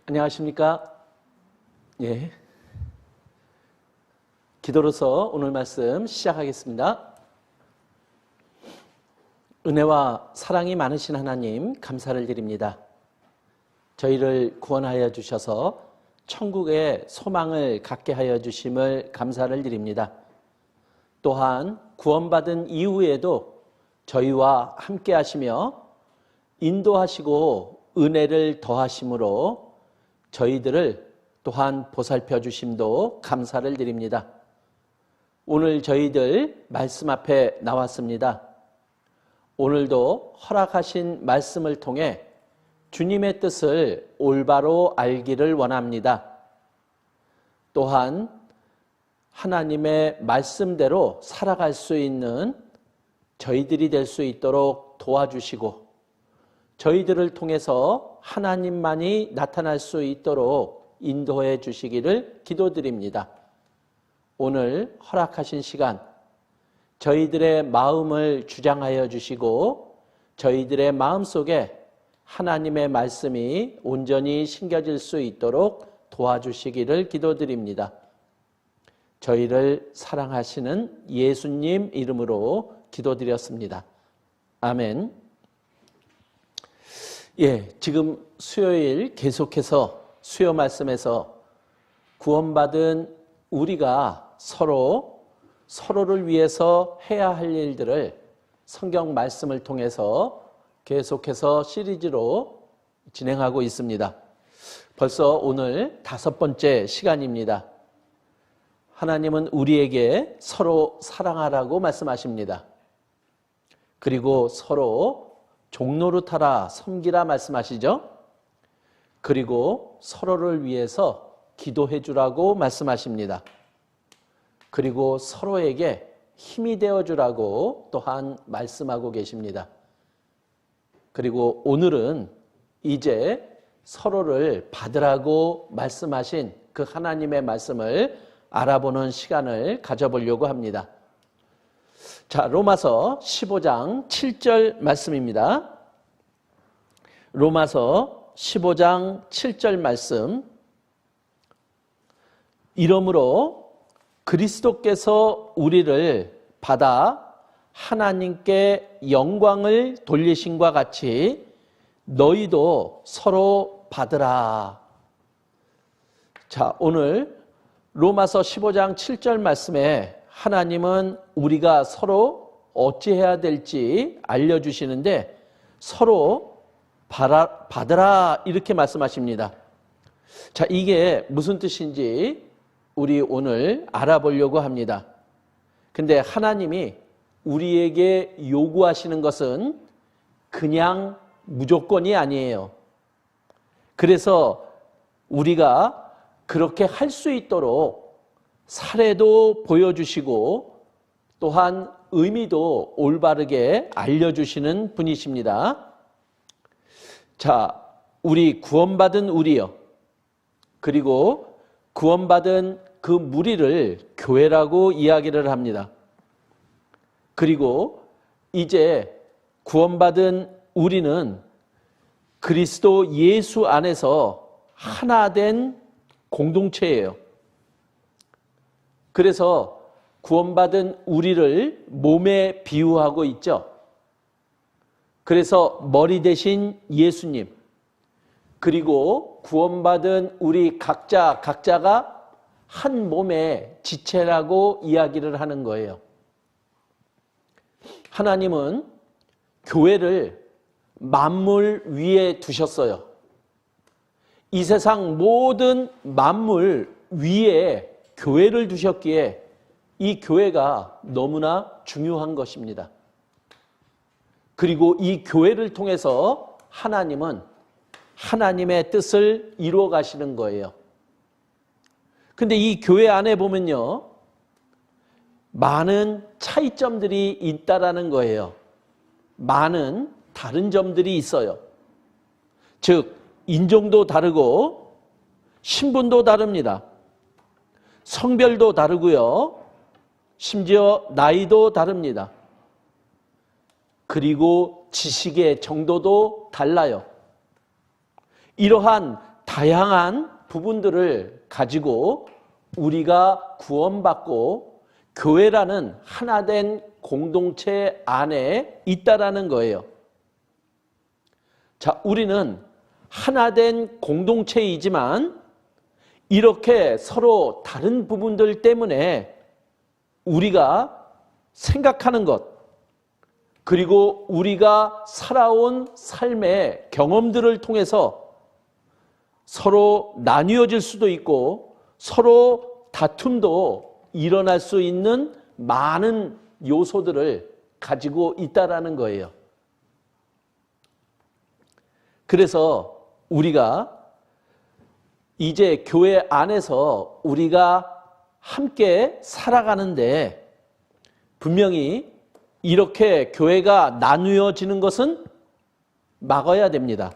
안녕하십니까? 예. 기도로서 오늘 말씀 시작하겠습니다. 은혜와 사랑이 많으신 하나님 감사를 드립니다. 저희를 구원하여 주셔서 천국의 소망을 갖게 하여 주심을 감사를 드립니다. 또한 구원받은 이후에도 저희와 함께 하시며 인도하시고 은혜를 더하심으로 저희들을 또한 보살펴 주심도 감사를 드립니다. 오늘 저희들 말씀 앞에 나왔습니다. 오늘도 허락하신 말씀을 통해 주님의 뜻을 올바로 알기를 원합니다. 또한 하나님의 말씀대로 살아갈 수 있는 저희들이 될 수 있도록 도와주시고 저희들을 통해서 하나님만이 나타날 수 있도록 인도해 주시기를 기도드립니다. 오늘 허락하신 시간 저희들의 마음을 주장하여 주시고 저희들의 마음속에 하나님의 말씀이 온전히 심겨질 수 있도록 도와주시기를 기도드립니다. 저희를 사랑하시는 예수님 이름으로 기도드렸습니다. 아멘. 지금 수요일 계속해서 수요 말씀에서 구원받은 우리가 서로를 위해서 해야 할 일들을 성경 말씀을 통해서 계속해서 시리즈로 진행하고 있습니다. 벌써 오늘 5번째 시간입니다. 하나님은 우리에게 서로 사랑하라고 말씀하십니다. 그리고 서로 종노릇하라 섬기라 말씀하시죠. 그리고 서로를 위해서 기도해 주라고 말씀하십니다. 그리고 서로에게 힘이 되어 주라고 또한 말씀하고 계십니다. 그리고 오늘은 이제 서로를 받으라고 말씀하신 그 하나님의 말씀을 알아보는 시간을 가져보려고 합니다. 자, 로마서 15장 7절 말씀입니다. 로마서 15장 7절 말씀. 이러므로 그리스도께서 우리를 받아 하나님께 영광을 돌리심과 같이 너희도 서로 받으라. 자, 오늘 로마서 15장 7절 말씀에 하나님은 우리가 서로 어찌해야 될지 알려주시는데 서로 받으라 이렇게 말씀하십니다. 자, 이게 무슨 뜻인지 우리 오늘 알아보려고 합니다. 근데 하나님이 우리에게 요구하시는 것은 그냥 무조건이 아니에요. 그래서 우리가 그렇게 할 수 있도록 사례도 보여주시고 또한 의미도 올바르게 알려주시는 분이십니다. 자, 우리 구원받은 우리요. 그리고 구원받은 그 무리를 교회라고 이야기를 합니다. 그리고 이제 구원받은 우리는 그리스도 예수 안에서 하나 된 공동체예요. 그래서 구원받은 우리를 몸에 비유하고 있죠. 그래서 머리 대신 예수님, 그리고 구원받은 우리 각자가 한 몸의 지체라고 이야기를 하는 거예요. 하나님은 교회를 만물 위에 두셨어요. 이 세상 모든 만물 위에 교회를 두셨기에 이 교회가 너무나 중요한 것입니다. 그리고 이 교회를 통해서 하나님은 하나님의 뜻을 이루어 가시는 거예요. 근데 이 교회 안에 보면요, 많은 차이점들이 있다라는 거예요. 많은 다른 점들이 있어요. 즉, 인종도 다르고 신분도 다릅니다. 성별도 다르고요. 심지어 나이도 다릅니다. 그리고 지식의 정도도 달라요. 이러한 다양한 부분들을 가지고 우리가 구원받고 교회라는 하나된 공동체 안에 있다라는 거예요. 자, 우리는 하나된 공동체이지만 이렇게 서로 다른 부분들 때문에 우리가 생각하는 것, 그리고 우리가 살아온 삶의 경험들을 통해서 서로 나뉘어질 수도 있고 서로 다툼도 일어날 수 있는 많은 요소들을 가지고 있다라는 거예요. 그래서 우리가 이제 교회 안에서 우리가 함께 살아가는데 분명히 이렇게 교회가 나누어지는 것은 막아야 됩니다.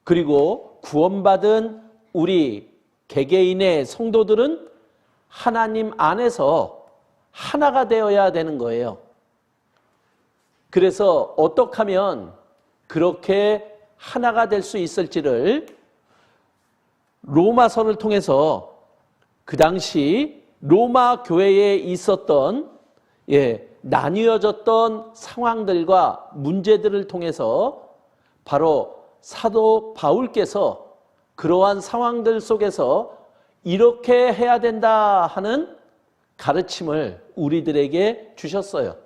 그리고 구원받은 우리 개개인의 성도들은 하나님 안에서 하나가 되어야 되는 거예요. 그래서 어떻게 하면 그렇게 하나가 될 수 있을지를 로마서를 통해서 그 당시 로마 교회에 있었던 나뉘어졌던 상황들과 문제들을 통해서 바로 사도 바울께서 그러한 상황들 속에서 이렇게 해야 된다 하는 가르침을 우리들에게 주셨어요.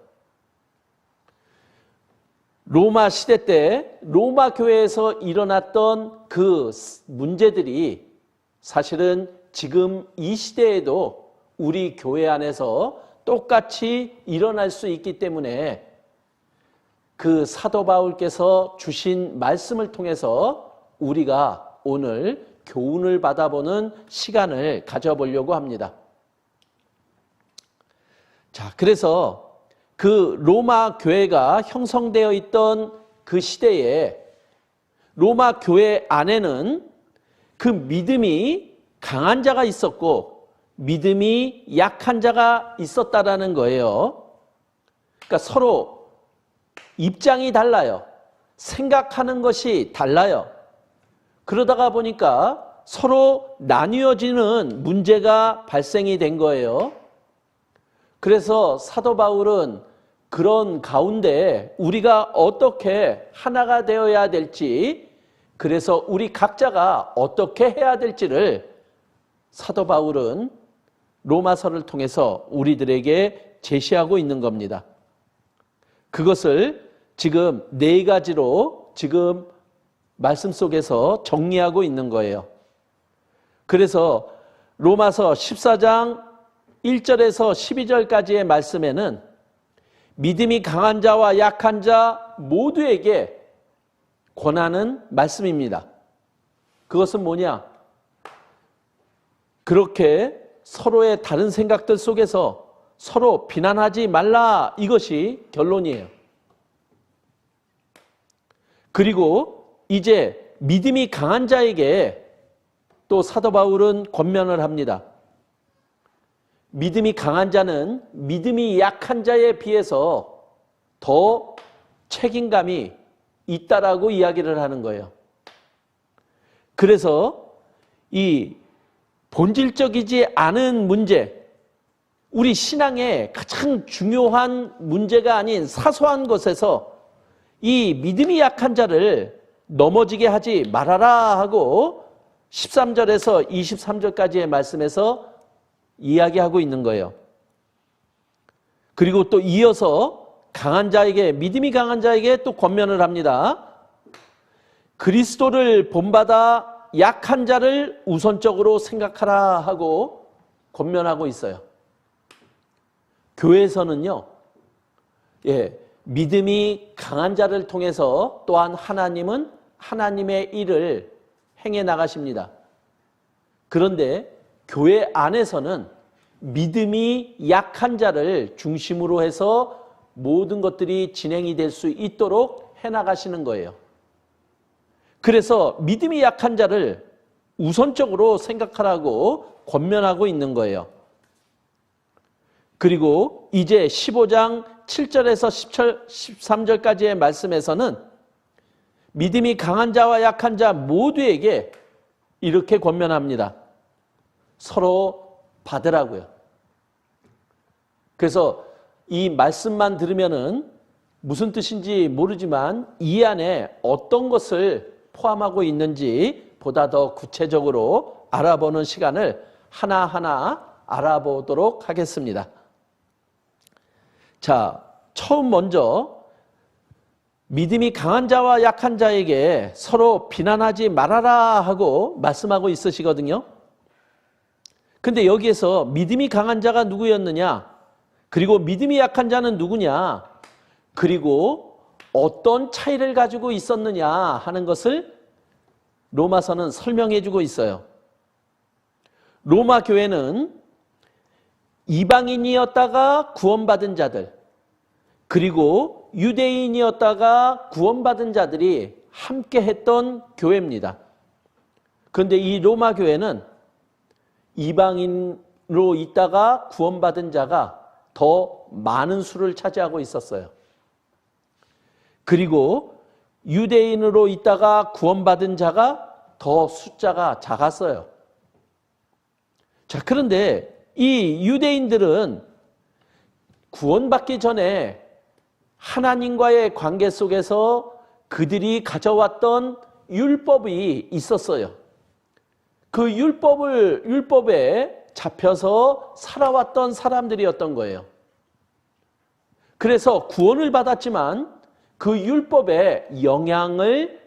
로마 시대 때 로마 교회에서 일어났던 그 문제들이 사실은 지금 이 시대에도 우리 교회 안에서 똑같이 일어날 수 있기 때문에 그 사도 바울께서 주신 말씀을 통해서 우리가 오늘 교훈을 받아보는 시간을 가져보려고 합니다. 자, 그래서 그 로마 교회가 형성되어 있던 그 시대에 로마 교회 안에는 그 믿음이 강한 자가 있었고 믿음이 약한 자가 있었다라는 거예요. 그러니까 서로 입장이 달라요. 생각하는 것이 달라요. 그러다가 보니까 서로 나뉘어지는 문제가 발생이 된 거예요. 그래서 사도 바울은 그런 가운데 우리가 어떻게 하나가 되어야 될지, 그래서 우리 각자가 어떻게 해야 될지를 사도 바울은 로마서를 통해서 우리들에게 제시하고 있는 겁니다. 그것을 지금 4가지로 지금 말씀 속에서 정리하고 있는 거예요. 그래서 로마서 14장 1절에서 12절까지의 말씀에는 믿음이 강한 자와 약한 자 모두에게 권하는 말씀입니다. 그것은 뭐냐? 그렇게 서로의 다른 생각들 속에서 서로 비난하지 말라, 이것이 결론이에요. 그리고 이제 믿음이 강한 자에게 또 사도 바울은 권면을 합니다. 믿음이 강한 자는 믿음이 약한 자에 비해서 더 책임감이 있다라고 이야기를 하는 거예요. 그래서 이 본질적이지 않은 문제, 우리 신앙의 가장 중요한 문제가 아닌 사소한 것에서 이 믿음이 약한 자를 넘어지게 하지 말아라 하고 13절에서 23절까지의 말씀에서 이야기하고 있는 거예요. 그리고 또 이어서 강한 자에게, 믿음이 강한 자에게 또 권면을 합니다. 그리스도를 본받아 약한 자를 우선적으로 생각하라 하고 권면하고 있어요. 교회에서는요, 믿음이 강한 자를 통해서 또한 하나님은 하나님의 일을 행해 나가십니다. 그런데 교회 안에서는 믿음이 약한 자를 중심으로 해서 모든 것들이 진행이 될 수 있도록 해나가시는 거예요. 그래서 믿음이 약한 자를 우선적으로 생각하라고 권면하고 있는 거예요. 그리고 이제 15장 7절에서 13절까지의 말씀에서는 믿음이 강한 자와 약한 자 모두에게 이렇게 권면합니다. 서로 받으라고요. 그래서 이 말씀만 들으면은 무슨 뜻인지 모르지만 이 안에 어떤 것을 포함하고 있는지 보다 더 구체적으로 알아보는 시간을 하나하나 알아보도록 하겠습니다. 자, 처음 먼저 믿음이 강한 자와 약한 자에게 서로 비난하지 말아라 하고 말씀하고 있으시거든요. 근데 여기에서 믿음이 강한 자가 누구였느냐? 그리고 믿음이 약한 자는 누구냐? 그리고 어떤 차이를 가지고 있었느냐 하는 것을 로마서는 설명해 주고 있어요. 로마 교회는 이방인이었다가 구원받은 자들, 그리고 유대인이었다가 구원받은 자들이 함께 했던 교회입니다. 그런데 이 로마 교회는 이방인으로 있다가 구원받은 자가 더 많은 수를 차지하고 있었어요. 그리고 유대인으로 있다가 구원받은 자가 더 숫자가 작았어요. 자, 그런데 이 유대인들은 구원받기 전에 하나님과의 관계 속에서 그들이 가져왔던 율법이 있었어요. 그 율법에 잡혀서 살아왔던 사람들이었던 거예요. 그래서 구원을 받았지만 그 율법의 영향을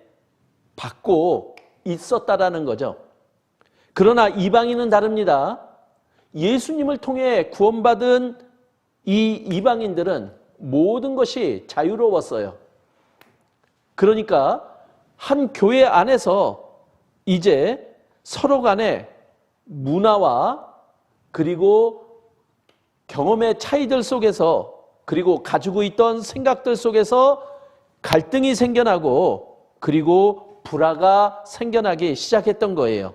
받고 있었다라는 거죠. 그러나 이방인은 다릅니다. 예수님을 통해 구원받은 이 이방인들은 모든 것이 자유로웠어요. 그러니까 한 교회 안에서 이제 서로 간에 문화와 그리고 경험의 차이들 속에서 그리고 가지고 있던 생각들 속에서 갈등이 생겨나고 그리고 불화가 생겨나기 시작했던 거예요.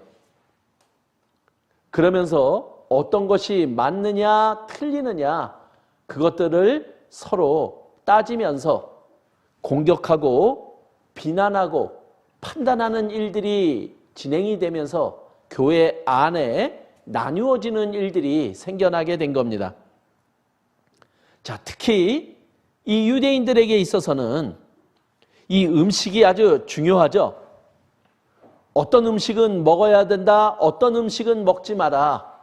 그러면서 어떤 것이 맞느냐 틀리느냐 그것들을 서로 따지면서 공격하고 비난하고 판단하는 일들이 진행이 되면서 교회 안에 나누어지는 일들이 생겨나게 된 겁니다. 자, 특히 이 유대인들에게 있어서는 이 음식이 아주 중요하죠. 어떤 음식은 먹어야 된다, 어떤 음식은 먹지 마라.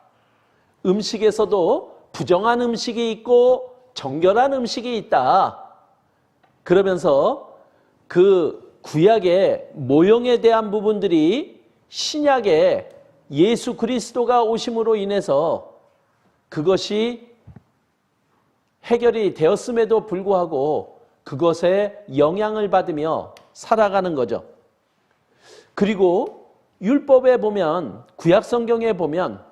음식에서도 부정한 음식이 있고 정결한 음식이 있다. 그러면서 그 구약의 모형에 대한 부분들이 신약에 예수 그리스도가 오심으로 인해서 그것이 해결이 되었음에도 불구하고 그것에 영향을 받으며 살아가는 거죠. 그리고 율법에 보면, 구약 성경에 보면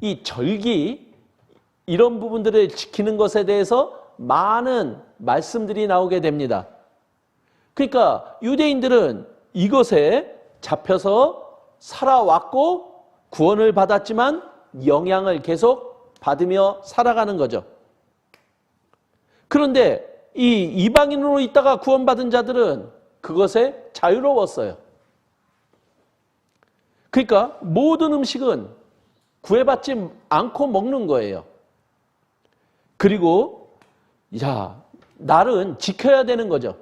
이 절기 이런 부분들을 지키는 것에 대해서 많은 말씀들이 나오게 됩니다. 그러니까 유대인들은 이것에 잡혀서 살아왔고 구원을 받았지만 영향을 계속 받으며 살아가는 거죠. 그런데 이 이방인으로 있다가 구원받은 자들은 그것에 자유로웠어요. 그러니까 모든 음식은 구애받지 않고 먹는 거예요. 그리고 날은 지켜야 되는 거죠.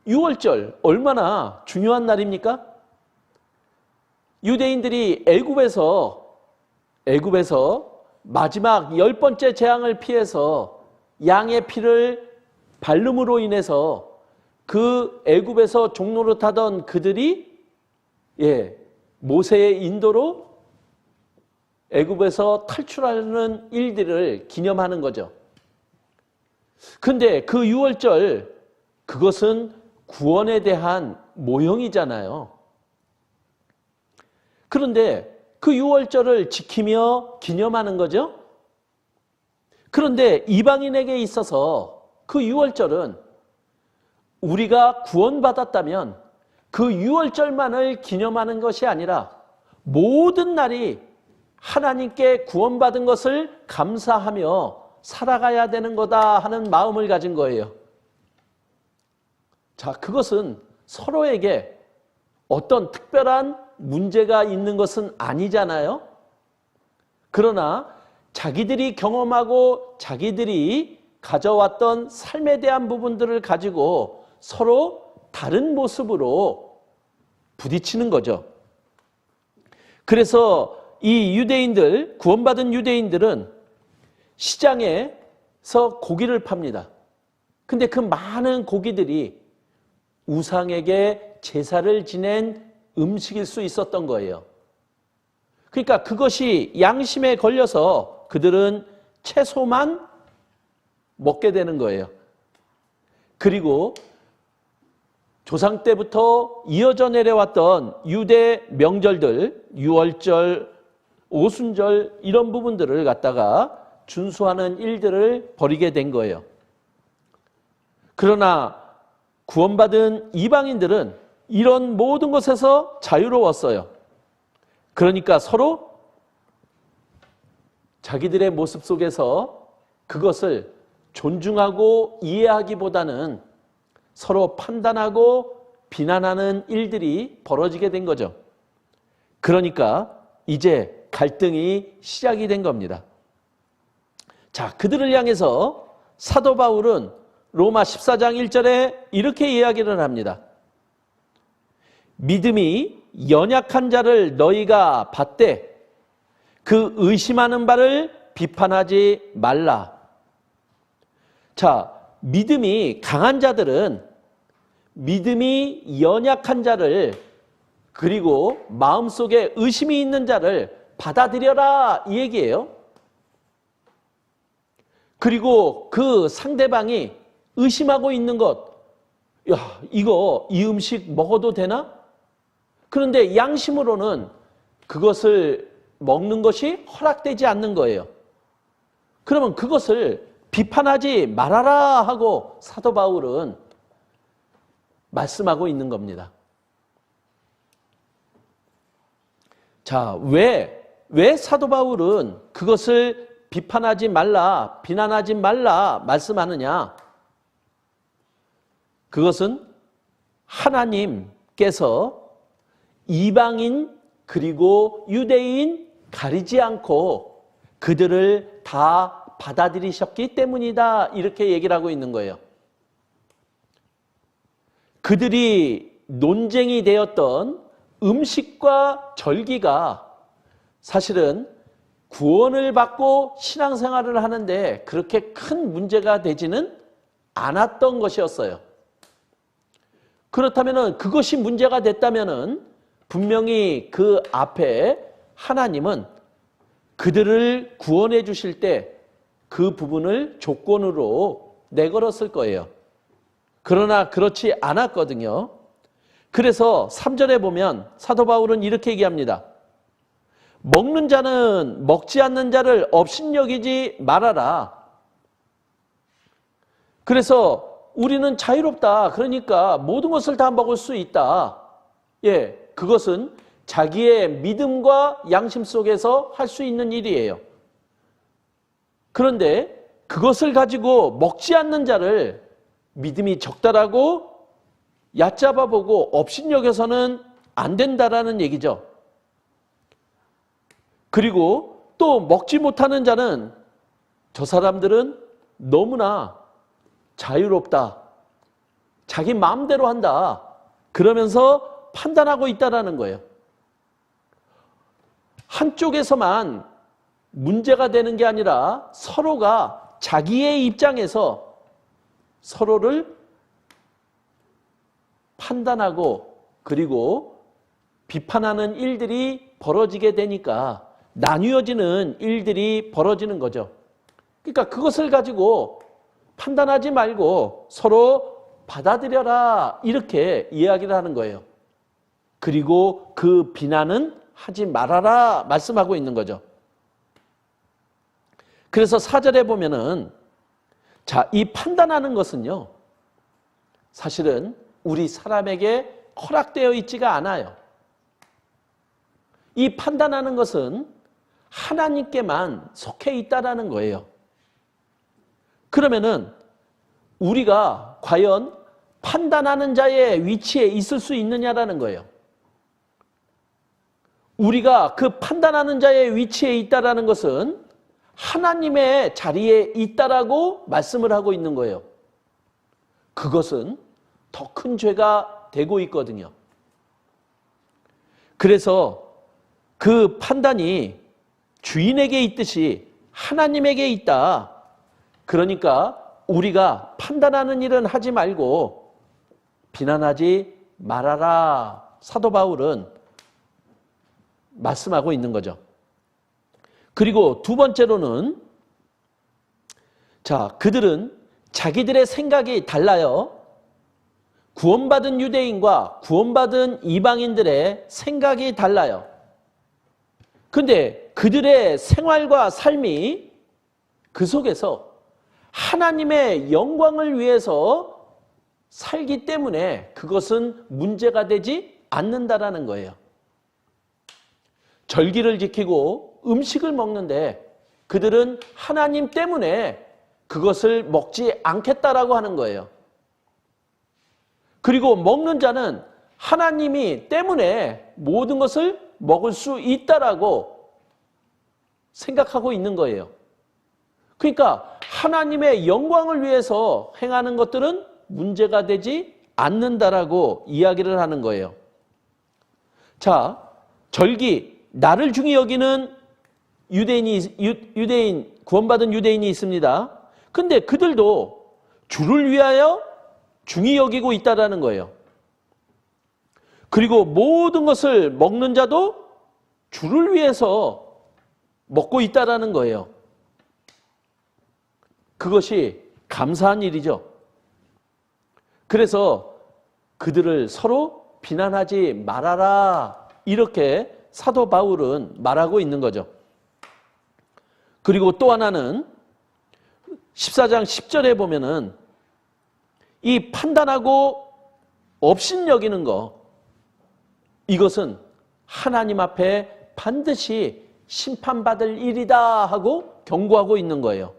6월절 얼마나 중요한 날입니까? 유대인들이 애굽에서 마지막 10번째 재앙을 피해서 양의 피를 발름으로 인해서 그 애굽에서 종노릇하던 그들이 모세의 인도로 애굽에서 탈출하는 일들을 기념하는 거죠. 근데 그 6월절 그것은 구원에 대한 모형이잖아요. 그런데 그 6월절을 지키며 기념하는 거죠. 그런데 이방인에게 있어서 그 6월절은 우리가 구원받았다면 그 6월절만을 기념하는 것이 아니라 모든 날이 하나님께 구원받은 것을 감사하며 살아가야 되는 거다 하는 마음을 가진 거예요. 자, 그것은 서로에게 어떤 특별한 문제가 있는 것은 아니잖아요. 그러나 자기들이 경험하고 자기들이 가져왔던 삶에 대한 부분들을 가지고 서로 다른 모습으로 부딪히는 거죠. 그래서 이 유대인들, 구원받은 유대인들은 시장에서 고기를 팝니다. 근데 그 많은 고기들이 우상에게 제사를 지낸 음식일 수 있었던 거예요. 그러니까 그것이 양심에 걸려서 그들은 채소만 먹게 되는 거예요. 그리고 조상 때부터 이어져 내려왔던 유대 명절들, 유월절, 오순절 이런 부분들을 갖다가 준수하는 일들을 벌이게 된 거예요. 그러나 구원받은 이방인들은 이런 모든 것에서 자유로웠어요. 그러니까 서로 자기들의 모습 속에서 그것을 존중하고 이해하기보다는 서로 판단하고 비난하는 일들이 벌어지게 된 거죠. 그러니까 이제 갈등이 시작이 된 겁니다. 자, 그들을 향해서 사도 바울은 로마 14장 1절에 이렇게 이야기를 합니다. 믿음이 연약한 자를 너희가 받되 그 의심하는 바를 비판하지 말라. 자, 믿음이 강한 자들은 믿음이 연약한 자를 그리고 마음속에 의심이 있는 자를 받아들여라 이 얘기예요. 그리고 그 상대방이 의심하고 있는 것, 야, 이 음식 먹어도 되나? 그런데 양심으로는 그것을 먹는 것이 허락되지 않는 거예요. 그러면 그것을 비판하지 말아라 하고 사도 바울은 말씀하고 있는 겁니다. 자, 왜 사도 바울은 그것을 비판하지 말라, 비난하지 말라 말씀하느냐? 그것은 하나님께서 이방인 그리고 유대인 가리지 않고 그들을 다 받아들이셨기 때문이다 이렇게 얘기를 하고 있는 거예요. 그들이 논쟁이 되었던 음식과 절기가 사실은 구원을 받고 신앙생활을 하는데 그렇게 큰 문제가 되지는 않았던 것이었어요. 그렇다면 그것이 문제가 됐다면 분명히 그 앞에 하나님은 그들을 구원해 주실 때 그 부분을 조건으로 내걸었을 거예요. 그러나 그렇지 않았거든요. 그래서 3절에 보면 사도 바울은 이렇게 얘기합니다. 먹는 자는 먹지 않는 자를 업신여기지 말아라. 그래서 우리는 자유롭다. 그러니까 모든 것을 다 먹을 수 있다. 예, 그것은 자기의 믿음과 양심 속에서 할 수 있는 일이에요. 그런데 그것을 가지고 먹지 않는 자를 믿음이 적다라고 얕잡아보고 업신여겨서는 안 된다라는 얘기죠. 그리고 또 먹지 못하는 자는 저 사람들은 너무나 자유롭다. 자기 마음대로 한다. 그러면서 판단하고 있다라는 거예요. 한쪽에서만 문제가 되는 게 아니라 서로가 자기의 입장에서 서로를 판단하고 그리고 비판하는 일들이 벌어지게 되니까 나뉘어지는 일들이 벌어지는 거죠. 그러니까 그것을 가지고 판단하지 말고 서로 받아들여라 이렇게 이야기를 하는 거예요. 그리고 그 비난은 하지 말아라 말씀하고 있는 거죠. 그래서 4절에 보면은 자, 이 판단하는 것은요. 사실은 우리 사람에게 허락되어 있지가 않아요. 이 판단하는 것은 하나님께만 속해 있다라는 거예요. 그러면은 우리가 과연 판단하는 자의 위치에 있을 수 있느냐라는 거예요. 우리가 그 판단하는 자의 위치에 있다라는 것은 하나님의 자리에 있다라고 말씀을 하고 있는 거예요. 그것은 더 큰 죄가 되고 있거든요. 그래서 그 판단이 주인에게 있듯이 하나님에게 있다. 그러니까 우리가 판단하는 일은 하지 말고 비난하지 말아라. 사도 바울은 말씀하고 있는 거죠. 그리고 두 번째로는 그들은 자기들의 생각이 달라요. 구원받은 유대인과 구원받은 이방인들의 생각이 달라요. 근데 그들의 생활과 삶이 그 속에서 하나님의 영광을 위해서 살기 때문에 그것은 문제가 되지 않는다라는 거예요. 절기를 지키고 음식을 먹는데 그들은 하나님 때문에 그것을 먹지 않겠다라고 하는 거예요. 그리고 먹는 자는 하나님이 때문에 모든 것을 먹을 수 있다라고 생각하고 있는 거예요. 그러니까 하나님의 영광을 위해서 행하는 것들은 문제가 되지 않는다라고 이야기를 하는 거예요. 자, 절기, 나를 중히 여기는 유대인, 구원받은 유대인이 있습니다. 근데 그들도 주를 위하여 중히 여기고 있다라는 거예요. 그리고 모든 것을 먹는 자도 주를 위해서 먹고 있다라는 거예요. 그것이 감사한 일이죠. 그래서 그들을 서로 비난하지 말아라. 이렇게 사도 바울은 말하고 있는 거죠. 그리고 또 하나는 14장 10절에 보면은 이 판단하고 업신여기는 거, 이것은 하나님 앞에 반드시 심판받을 일이다 하고 경고하고 있는 거예요.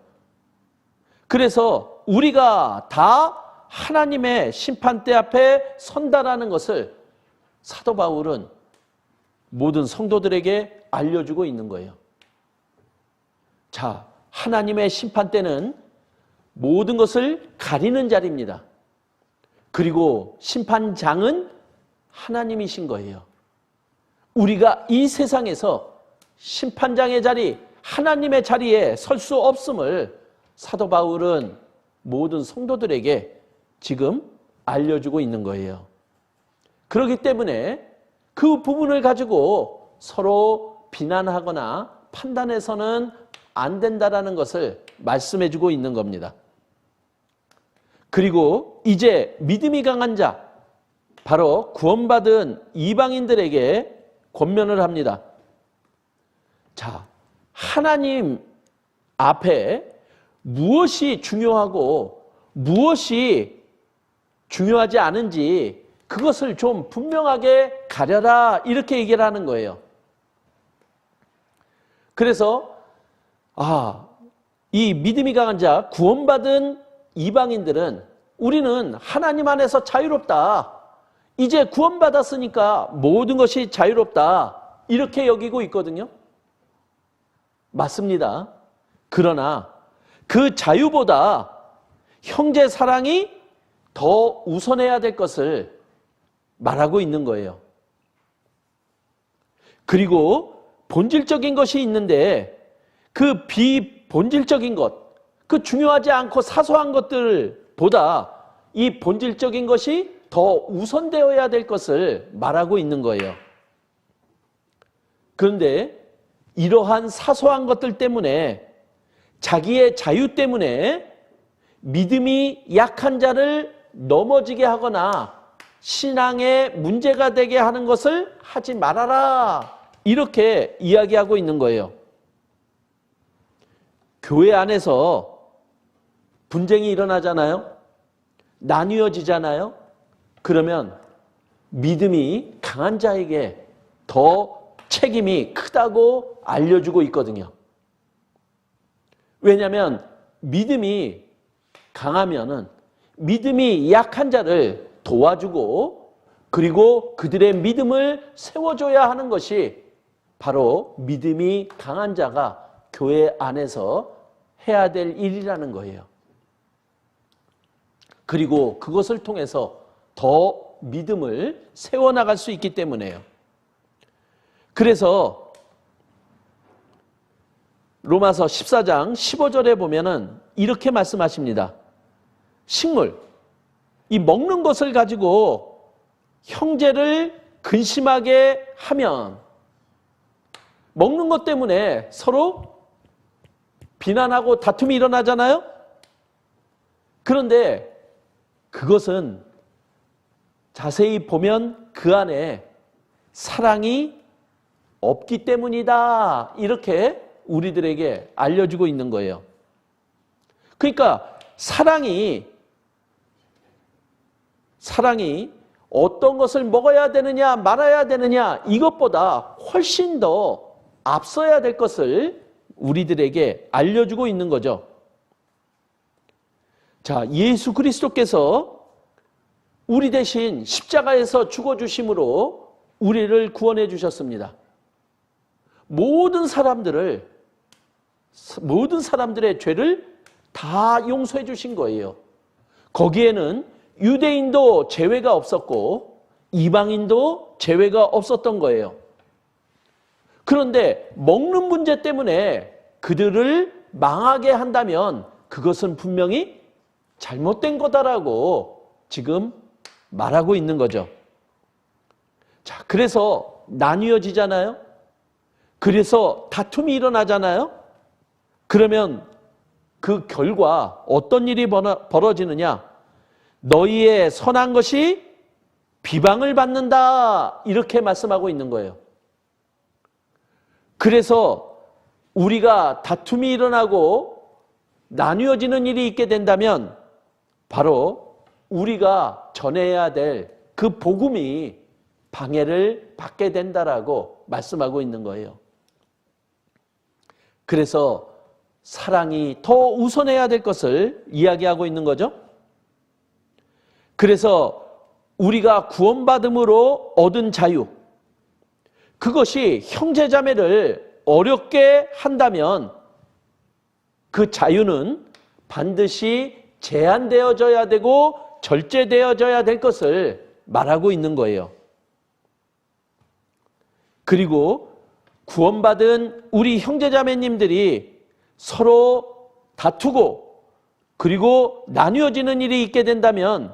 그래서 우리가 다 하나님의 심판대 앞에 선다라는 것을 사도 바울은 모든 성도들에게 알려주고 있는 거예요. 자, 하나님의 심판대는 모든 것을 가리는 자리입니다. 그리고 심판장은 하나님이신 거예요. 우리가 이 세상에서 심판장의 자리, 하나님의 자리에 설 수 없음을 사도 바울은 모든 성도들에게 지금 알려주고 있는 거예요. 그렇기 때문에 그 부분을 가지고 서로 비난하거나 판단해서는 안 된다라는 것을 말씀해주고 있는 겁니다. 그리고 이제 믿음이 강한 자, 바로 구원받은 이방인들에게 권면을 합니다. 자, 하나님 앞에 무엇이 중요하고 무엇이 중요하지 않은지 그것을 좀 분명하게 가려라, 이렇게 얘기를 하는 거예요. 그래서 이 믿음이 강한 자, 구원받은 이방인들은 우리는 하나님 안에서 자유롭다. 이제 구원받았으니까 모든 것이 자유롭다. 이렇게 여기고 있거든요. 맞습니다. 그러나 그 자유보다 형제 사랑이 더 우선해야 될 것을 말하고 있는 거예요. 그리고 본질적인 것이 있는데 그 비본질적인 것, 그 중요하지 않고 사소한 것들보다 이 본질적인 것이 더 우선되어야 될 것을 말하고 있는 거예요. 그런데 이러한 사소한 것들 때문에, 자기의 자유 때문에 믿음이 약한 자를 넘어지게 하거나 신앙에 문제가 되게 하는 것을 하지 말아라, 이렇게 이야기하고 있는 거예요. 교회 안에서 분쟁이 일어나잖아요. 나뉘어지잖아요. 그러면 믿음이 강한 자에게 더 책임이 크다고 알려주고 있거든요. 왜냐하면 믿음이 강하면은 믿음이 약한 자를 도와주고 그리고 그들의 믿음을 세워줘야 하는 것이 바로 믿음이 강한 자가 교회 안에서 해야 될 일이라는 거예요. 그리고 그것을 통해서 더 믿음을 세워나갈 수 있기 때문에요. 그래서 로마서 14장 15절에 보면은 이렇게 말씀하십니다. 식물, 이 먹는 것을 가지고 형제를 근심하게 하면 먹는 것 때문에 서로 비난하고 다툼이 일어나잖아요. 그런데 그것은 자세히 보면 그 안에 사랑이 없기 때문이다. 이렇게 우리들에게 알려주고 있는 거예요. 그러니까 사랑이 어떤 것을 먹어야 되느냐 말아야 되느냐 이것보다 훨씬 더 앞서야 될 것을 우리들에게 알려주고 있는 거죠. 자, 예수 그리스도께서 우리 대신 십자가에서 죽어주심으로 우리를 구원해 주셨습니다. 모든 사람들의 죄를 다 용서해 주신 거예요. 거기에는 유대인도 제외가 없었고 이방인도 제외가 없었던 거예요. 그런데 먹는 문제 때문에 그들을 망하게 한다면 그것은 분명히 잘못된 거다라고 지금 말하고 있는 거죠. 자, 그래서 나뉘어지잖아요. 그래서 다툼이 일어나잖아요. 그러면 그 결과 어떤 일이 벌어지느냐? 너희의 선한 것이 비방을 받는다. 이렇게 말씀하고 있는 거예요. 그래서 우리가 다툼이 일어나고 나뉘어지는 일이 있게 된다면 바로 우리가 전해야 될 그 복음이 방해를 받게 된다라고 말씀하고 있는 거예요. 그래서 사랑이 더 우선해야 될 것을 이야기하고 있는 거죠. 그래서 우리가 구원받음으로 얻은 자유, 그것이 형제자매를 어렵게 한다면 그 자유는 반드시 제한되어져야 되고 절제되어져야 될 것을 말하고 있는 거예요. 그리고 구원받은 우리 형제자매님들이 서로 다투고 그리고 나뉘어지는 일이 있게 된다면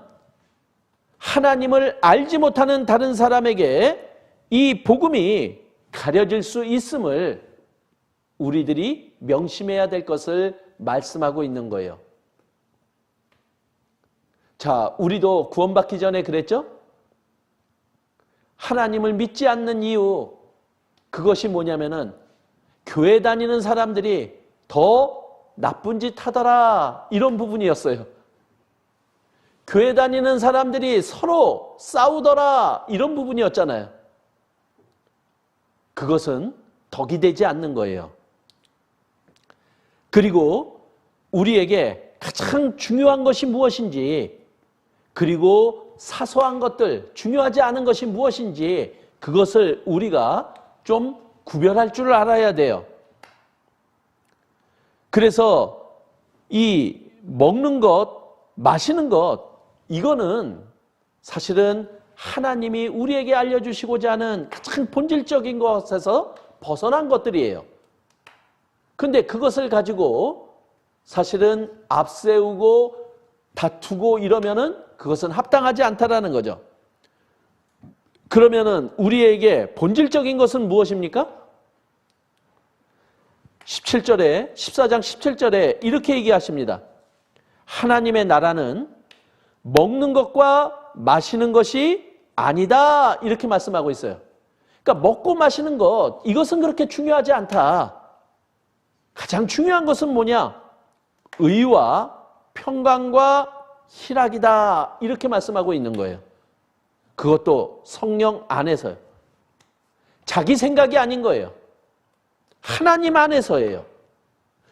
하나님을 알지 못하는 다른 사람에게 이 복음이 가려질 수 있음을 우리들이 명심해야 될 것을 말씀하고 있는 거예요. 자, 우리도 구원받기 전에 그랬죠? 하나님을 믿지 않는 이유, 그것이 뭐냐면은 교회 다니는 사람들이 더 나쁜 짓 하더라, 이런 부분이었어요. 교회 다니는 사람들이 서로 싸우더라, 이런 부분이었잖아요. 그것은 덕이 되지 않는 거예요. 그리고 우리에게 가장 중요한 것이 무엇인지, 그리고 사소한 것들, 중요하지 않은 것이 무엇인지 그것을 우리가 좀 구별할 줄 알아야 돼요. 그래서 이 먹는 것, 마시는 것, 이거는 사실은 하나님이 우리에게 알려주시고자 하는 가장 본질적인 것에서 벗어난 것들이에요. 근데 그것을 가지고 사실은 앞세우고 다투고 이러면은 그것은 합당하지 않다라는 거죠. 그러면은 우리에게 본질적인 것은 무엇입니까? 14장 17절에 이렇게 얘기하십니다. 하나님의 나라는 먹는 것과 마시는 것이 아니다. 이렇게 말씀하고 있어요. 그러니까 먹고 마시는 것, 이것은 그렇게 중요하지 않다. 가장 중요한 것은 뭐냐? 의와 평강과 희락이다. 이렇게 말씀하고 있는 거예요. 그것도 성령 안에서요. 자기 생각이 아닌 거예요. 하나님 안에서예요.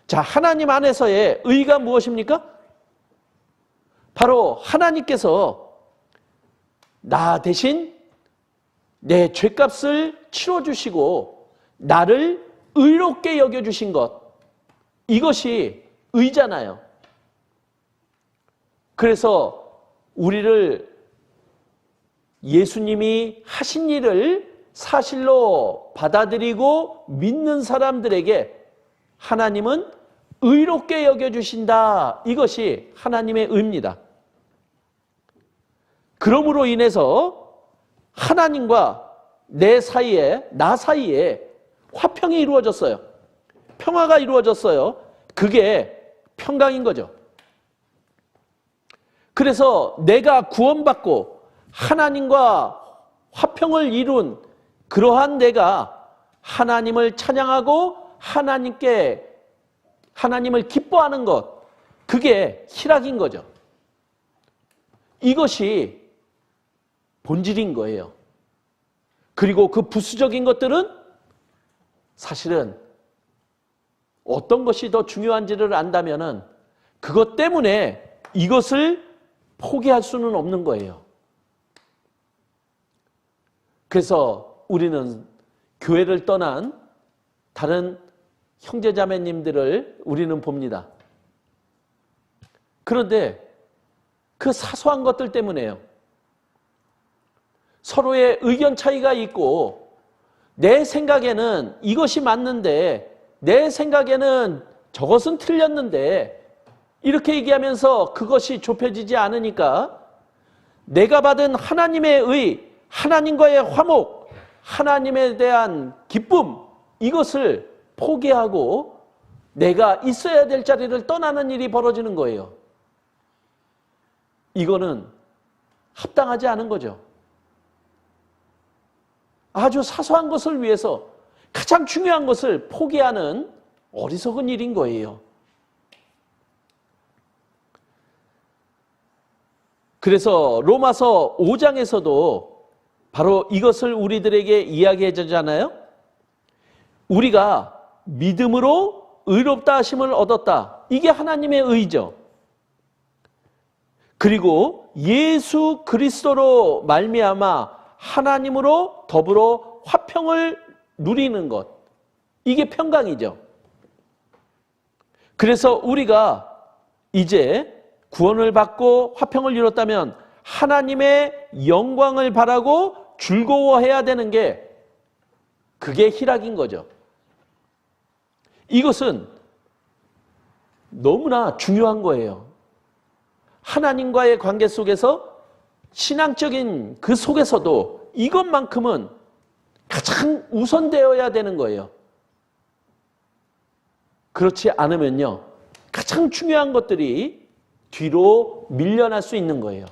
자, 하나님 안에서의 의가 무엇입니까? 바로 하나님께서 나 대신 내 죄값을 치러주시고 나를 의롭게 여겨주신 것, 이것이 의잖아요. 그래서 우리를 예수님이 하신 일을 사실로 받아들이고 믿는 사람들에게 하나님은 의롭게 여겨주신다. 이것이 하나님의 의입니다. 그러므로 인해서 하나님과 나 사이에 화평이 이루어졌어요. 평화가 이루어졌어요. 그게 평강인 거죠. 그래서 내가 구원받고 하나님과 화평을 이룬 그러한 내가 하나님을 찬양하고 하나님을 기뻐하는 것, 그게 희락인 거죠. 이것이 본질인 거예요. 그리고 그 부수적인 것들은 사실은 어떤 것이 더 중요한지를 안다면은 그것 때문에 이것을 포기할 수는 없는 거예요. 그래서 우리는 교회를 떠난 다른 형제자매님들을 우리는 봅니다. 그런데 그 사소한 것들 때문에요. 서로의 의견 차이가 있고 내 생각에는 이것이 맞는데 내 생각에는 저것은 틀렸는데 이렇게 얘기하면서 그것이 좁혀지지 않으니까 내가 받은 하나님의 의, 하나님과의 화목, 하나님에 대한 기쁨, 이것을 포기하고 내가 있어야 될 자리를 떠나는 일이 벌어지는 거예요. 이거는 합당하지 않은 거죠. 아주 사소한 것을 위해서 가장 중요한 것을 포기하는 어리석은 일인 거예요. 그래서 로마서 5장에서도 바로 이것을 우리들에게 이야기해 주잖아요. 우리가 믿음으로 의롭다 하심을 얻었다. 이게 하나님의 의죠. 그리고 예수 그리스도로 말미암아 하나님으로 더불어 화평을 누리는 것. 이게 평강이죠. 그래서 우리가 이제 구원을 받고 화평을 이뤘다면 하나님의 영광을 바라고 즐거워해야 되는 게 그게 희락인 거죠. 이것은 너무나 중요한 거예요. 하나님과의 관계 속에서 신앙적인 그 속에서도 이것만큼은 가장 우선되어야 되는 거예요. 그렇지 않으면요, 가장 중요한 것들이 뒤로 밀려날 수 있는 거예요.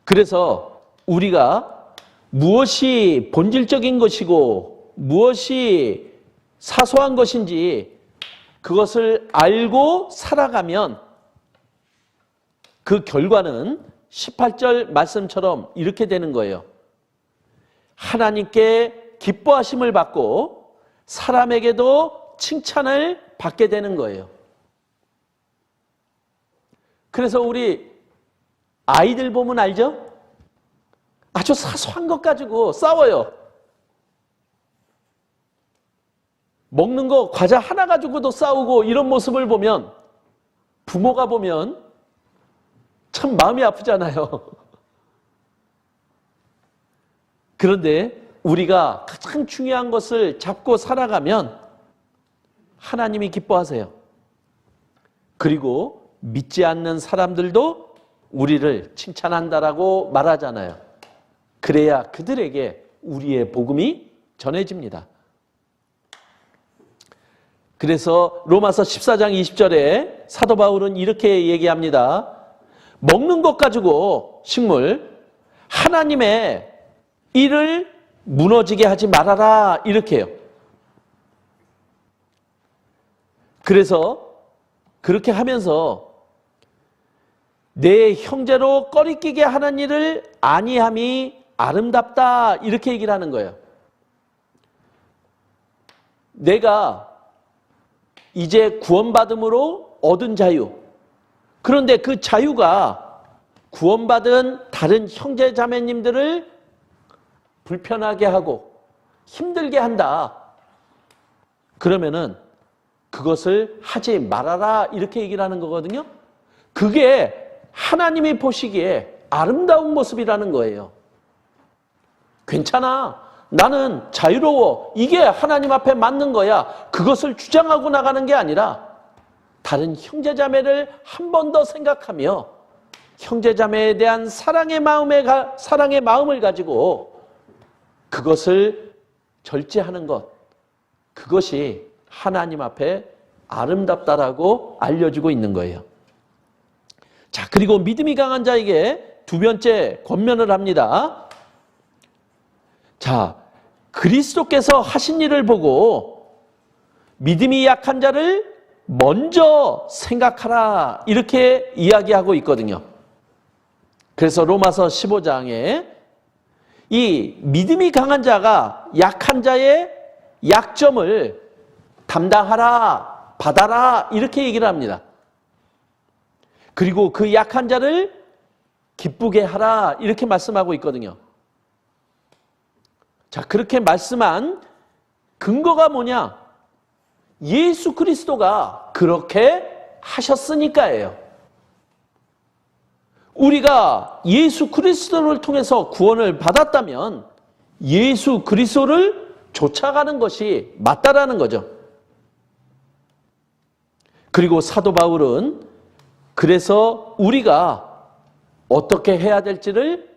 그래서 우리가 무엇이 본질적인 것이고 무엇이 사소한 것인지 그것을 알고 살아가면 그 결과는 18절 말씀처럼 이렇게 되는 거예요. 하나님께 기뻐하심을 받고 사람에게도 칭찬을 받게 되는 거예요. 그래서 우리 아이들 보면 알죠? 아주 사소한 것 가지고 싸워요. 먹는 거 과자 하나 가지고도 싸우고 이런 모습을 보면 부모가 보면 참 마음이 아프잖아요. 그런데 우리가 가장 중요한 것을 잡고 살아가면 하나님이 기뻐하세요. 그리고 믿지 않는 사람들도 우리를 칭찬한다라고 말하잖아요. 그래야 그들에게 우리의 복음이 전해집니다. 그래서 로마서 14장 20절에 사도 바울은 이렇게 얘기합니다. 먹는 것 가지고 식물, 하나님의 일을 무너지게 하지 말아라, 이렇게 해요. 그래서 그렇게 하면서 내 형제로 꺼리끼게 하는 일을 아니함이 아름답다, 이렇게 얘기를 하는 거예요. 내가 이제 구원받음으로 얻은 자유, 그런데 그 자유가 구원받은 다른 형제 자매님들을 불편하게 하고 힘들게 한다. 그러면은 그것을 하지 말아라 이렇게 얘기를 하는 거거든요. 그게 하나님이 보시기에 아름다운 모습이라는 거예요. 괜찮아. 나는 자유로워. 이게 하나님 앞에 맞는 거야. 그것을 주장하고 나가는 게 아니라 다른 형제자매를 한 번 더 생각하며 형제자매에 대한 사랑의 마음을 가지고 그것을 절제하는 것. 그것이 하나님 앞에 아름답다라고 알려주고 있는 거예요. 자, 그리고 믿음이 강한 자에게 두 번째 권면을 합니다. 자, 그리스도께서 하신 일을 보고 믿음이 약한 자를 먼저 생각하라 이렇게 이야기하고 있거든요. 그래서 로마서 15장에 이 믿음이 강한 자가 약한 자의 약점을 담당하라, 받아라 이렇게 얘기를 합니다. 그리고 그 약한 자를 기쁘게 하라 이렇게 말씀하고 있거든요. 자, 그렇게 말씀한 근거가 뭐냐? 예수 그리스도가 그렇게 하셨으니까예요. 우리가 예수 그리스도를 통해서 구원을 받았다면 예수 그리스도를 쫓아가는 것이 맞다라는 거죠. 그리고 사도 바울은 그래서 우리가 어떻게 해야 될지를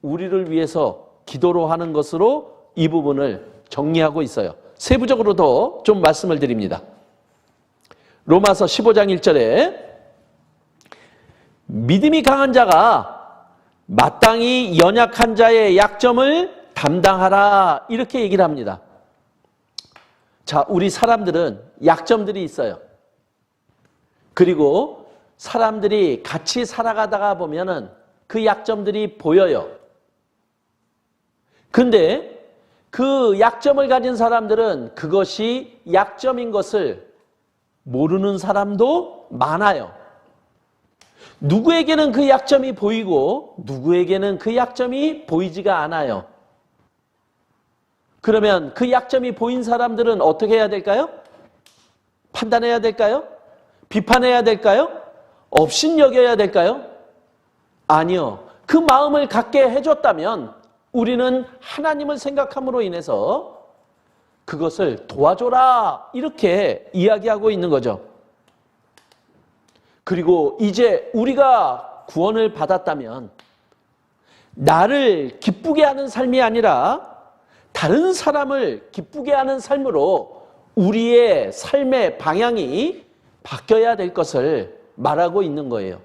우리를 위해서 기도로 하는 것으로 이 부분을 정리하고 있어요. 세부적으로 더 좀 말씀을 드립니다. 로마서 15장 1절에 믿음이 강한 자가 마땅히 연약한 자의 약점을 담당하라 이렇게 얘기를 합니다. 자, 우리 사람들은 약점들이 있어요. 그리고 사람들이 같이 살아가다가 보면은 그 약점들이 보여요. 근데 그 약점을 가진 사람들은 그것이 약점인 것을 모르는 사람도 많아요. 누구에게는 그 약점이 보이고 누구에게는 그 약점이 보이지가 않아요. 그러면 그 약점이 보인 사람들은 어떻게 해야 될까요? 판단해야 될까요? 비판해야 될까요? 업신여겨야 될까요? 아니요. 그 마음을 갖게 해줬다면 우리는 하나님을 생각함으로 인해서 그것을 도와줘라 이렇게 이야기하고 있는 거죠. 그리고 이제 우리가 구원을 받았다면 나를 기쁘게 하는 삶이 아니라 다른 사람을 기쁘게 하는 삶으로 우리의 삶의 방향이 바뀌어야 될 것을 말하고 있는 거예요.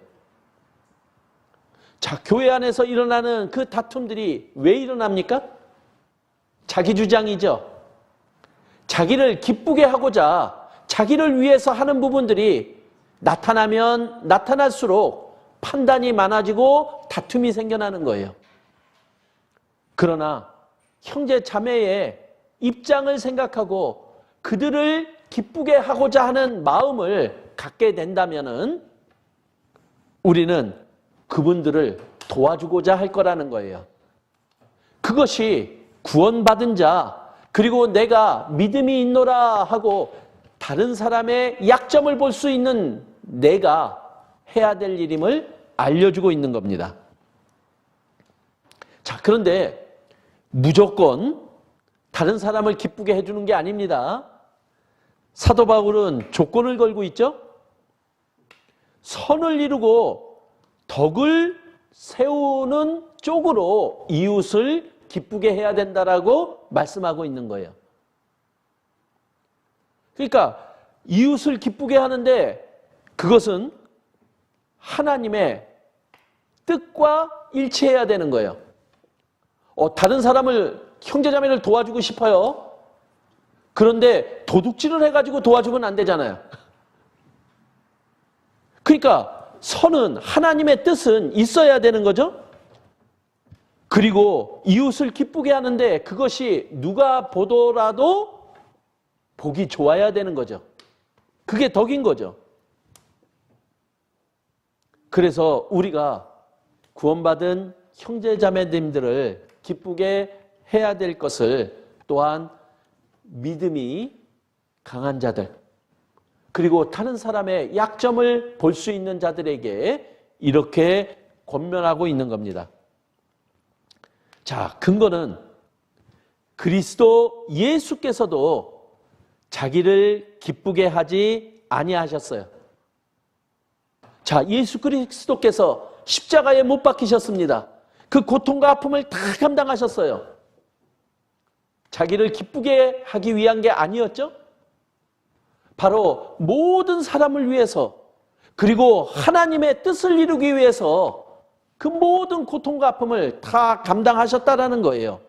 자, 교회 안에서 일어나는 그 다툼들이 왜 일어납니까? 자기 주장이죠. 자기를 기쁘게 하고자 자기를 위해서 하는 부분들이 나타나면 나타날수록 판단이 많아지고 다툼이 생겨나는 거예요. 그러나 형제 자매의 입장을 생각하고 그들을 기쁘게 하고자 하는 마음을 갖게 된다면은 우리는 그분들을 도와주고자 할 거라는 거예요. 그것이 구원받은 자, 그리고 내가 믿음이 있노라 하고 다른 사람의 약점을 볼 수 있는 내가 해야 될 일임을 알려주고 있는 겁니다. 자, 그런데 무조건 다른 사람을 기쁘게 해주는 게 아닙니다. 사도 바울은 조건을 걸고 있죠. 선을 이루고 덕을 세우는 쪽으로 이웃을 기쁘게 해야 된다라고 말씀하고 있는 거예요. 그러니까 이웃을 기쁘게 하는데 그것은 하나님의 뜻과 일치해야 되는 거예요. 다른 사람을, 형제자매를 도와주고 싶어요. 그런데 도둑질을 해가지고 도와주면 안 되잖아요. 그러니까 선은, 하나님의 뜻은 있어야 되는 거죠. 그리고 이웃을 기쁘게 하는데 그것이 누가 보더라도 보기 좋아야 되는 거죠. 그게 덕인 거죠. 그래서 우리가 구원받은 형제자매님들을 기쁘게 해야 될 것을 또한 믿음이 강한 자들, 그리고 다른 사람의 약점을 볼 수 있는 자들에게 이렇게 권면하고 있는 겁니다. 자, 근거는 그리스도 예수께서도 자기를 기쁘게 하지 아니하셨어요. 자, 예수 그리스도께서 십자가에 못 박히셨습니다. 그 고통과 아픔을 다 감당하셨어요. 자기를 기쁘게 하기 위한 게 아니었죠? 바로 모든 사람을 위해서, 그리고 하나님의 뜻을 이루기 위해서 그 모든 고통과 아픔을 다 감당하셨다라는 거예요.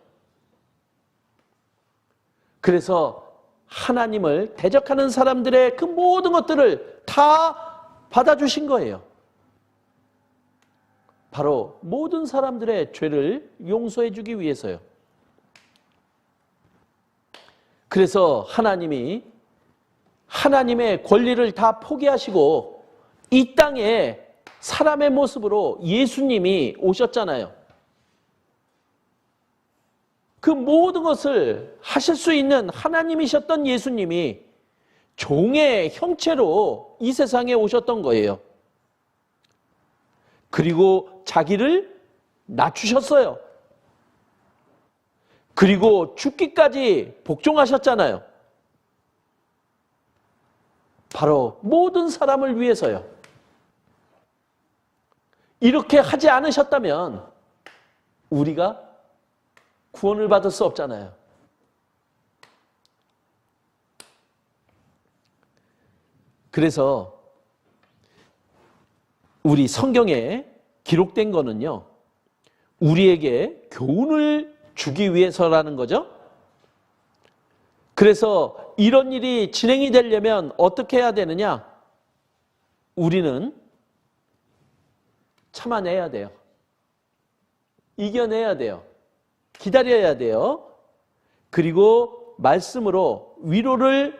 그래서 하나님을 대적하는 사람들의 그 모든 것들을 다 받아주신 거예요. 바로 모든 사람들의 죄를 용서해 주기 위해서요. 그래서 하나님이 하나님의 권리를 다 포기하시고 이 땅에 사람의 모습으로 예수님이 오셨잖아요. 그 모든 것을 하실 수 있는 하나님이셨던 예수님이 종의 형체로 이 세상에 오셨던 거예요. 그리고 자기를 낮추셨어요. 그리고 죽기까지 복종하셨잖아요. 바로 모든 사람을 위해서요. 이렇게 하지 않으셨다면 우리가 구원을 받을 수 없잖아요. 그래서 우리 성경에 기록된 거는요, 우리에게 교훈을 주기 위해서라는 거죠. 그래서 이런 일이 진행이 되려면 어떻게 해야 되느냐? 우리는 참아내야 돼요. 이겨내야 돼요. 기다려야 돼요. 그리고 말씀으로 위로를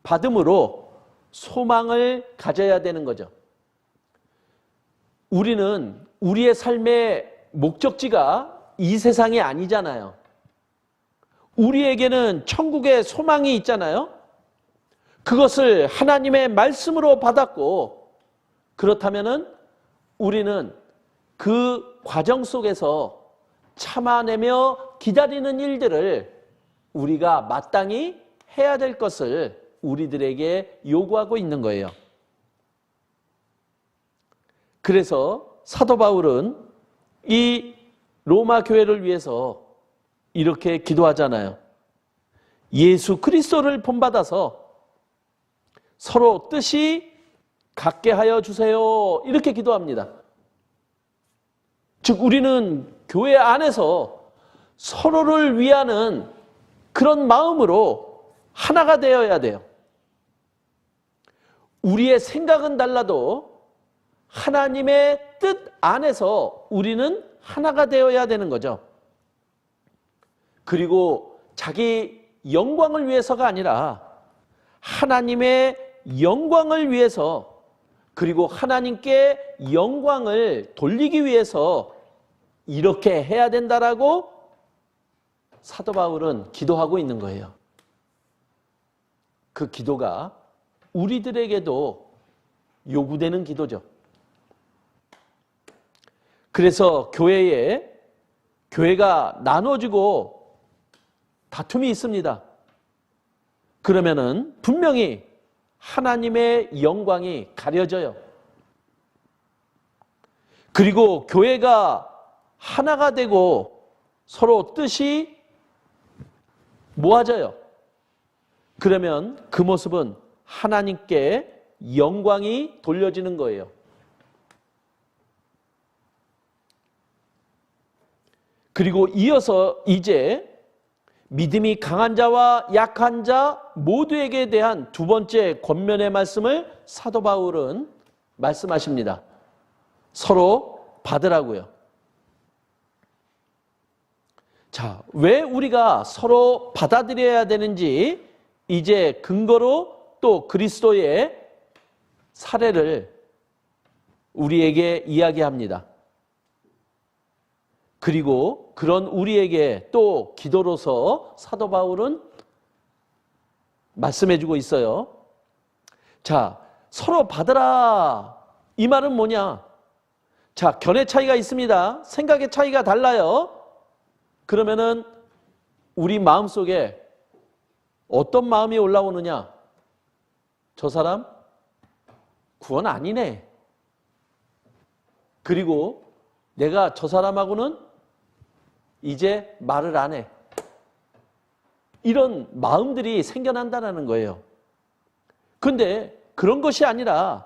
받음으로 소망을 가져야 되는 거죠. 우리는 우리의 삶의 목적지가 이 세상이 아니잖아요. 우리에게는 천국의 소망이 있잖아요. 그것을 하나님의 말씀으로 받았고, 그렇다면은 우리는 그 과정 속에서 참아내며 기다리는 일들을 우리가 마땅히 해야 될 것을 우리들에게 요구하고 있는 거예요. 그래서 사도 바울은 이 로마 교회를 위해서 이렇게 기도하잖아요. 예수 그리스도를 본받아서 서로 뜻이 같게 하여 주세요. 이렇게 기도합니다. 즉 우리는 교회 안에서 서로를 위하는 그런 마음으로 하나가 되어야 돼요. 우리의 생각은 달라도 하나님의 뜻 안에서 우리는 하나가 되어야 되는 거죠. 그리고 자기 영광을 위해서가 아니라 하나님의 영광을 위해서, 그리고 하나님께 영광을 돌리기 위해서 이렇게 해야 된다라고 사도 바울은 기도하고 있는 거예요. 그 기도가 우리들에게도 요구되는 기도죠. 그래서 교회가 나눠지고 다툼이 있습니다. 그러면은 분명히 하나님의 영광이 가려져요. 그리고 교회가 하나가 되고 서로 뜻이 모아져요. 그러면 그 모습은 하나님께 영광이 돌려지는 거예요. 그리고 이어서 이제 믿음이 강한 자와 약한 자 모두에게 대한 두 번째 권면의 말씀을 사도 바울은 말씀하십니다. 서로 받으라고요. 자, 왜 우리가 서로 받아들여야 되는지 이제 근거로 또 그리스도의 사례를 우리에게 이야기합니다. 그리고 그런 우리에게 또 기도로서 사도 바울은 말씀해주고 있어요. 자, 서로 받으라. 이 말은 뭐냐? 자, 견해 차이가 있습니다. 생각의 차이가 달라요. 그러면은 우리 마음속에 어떤 마음이 올라오느냐? 저 사람 구원 아니네. 그리고 내가 저 사람하고는 이제 말을 안 해. 이런 마음들이 생겨난다는 거예요. 근데 그런 것이 아니라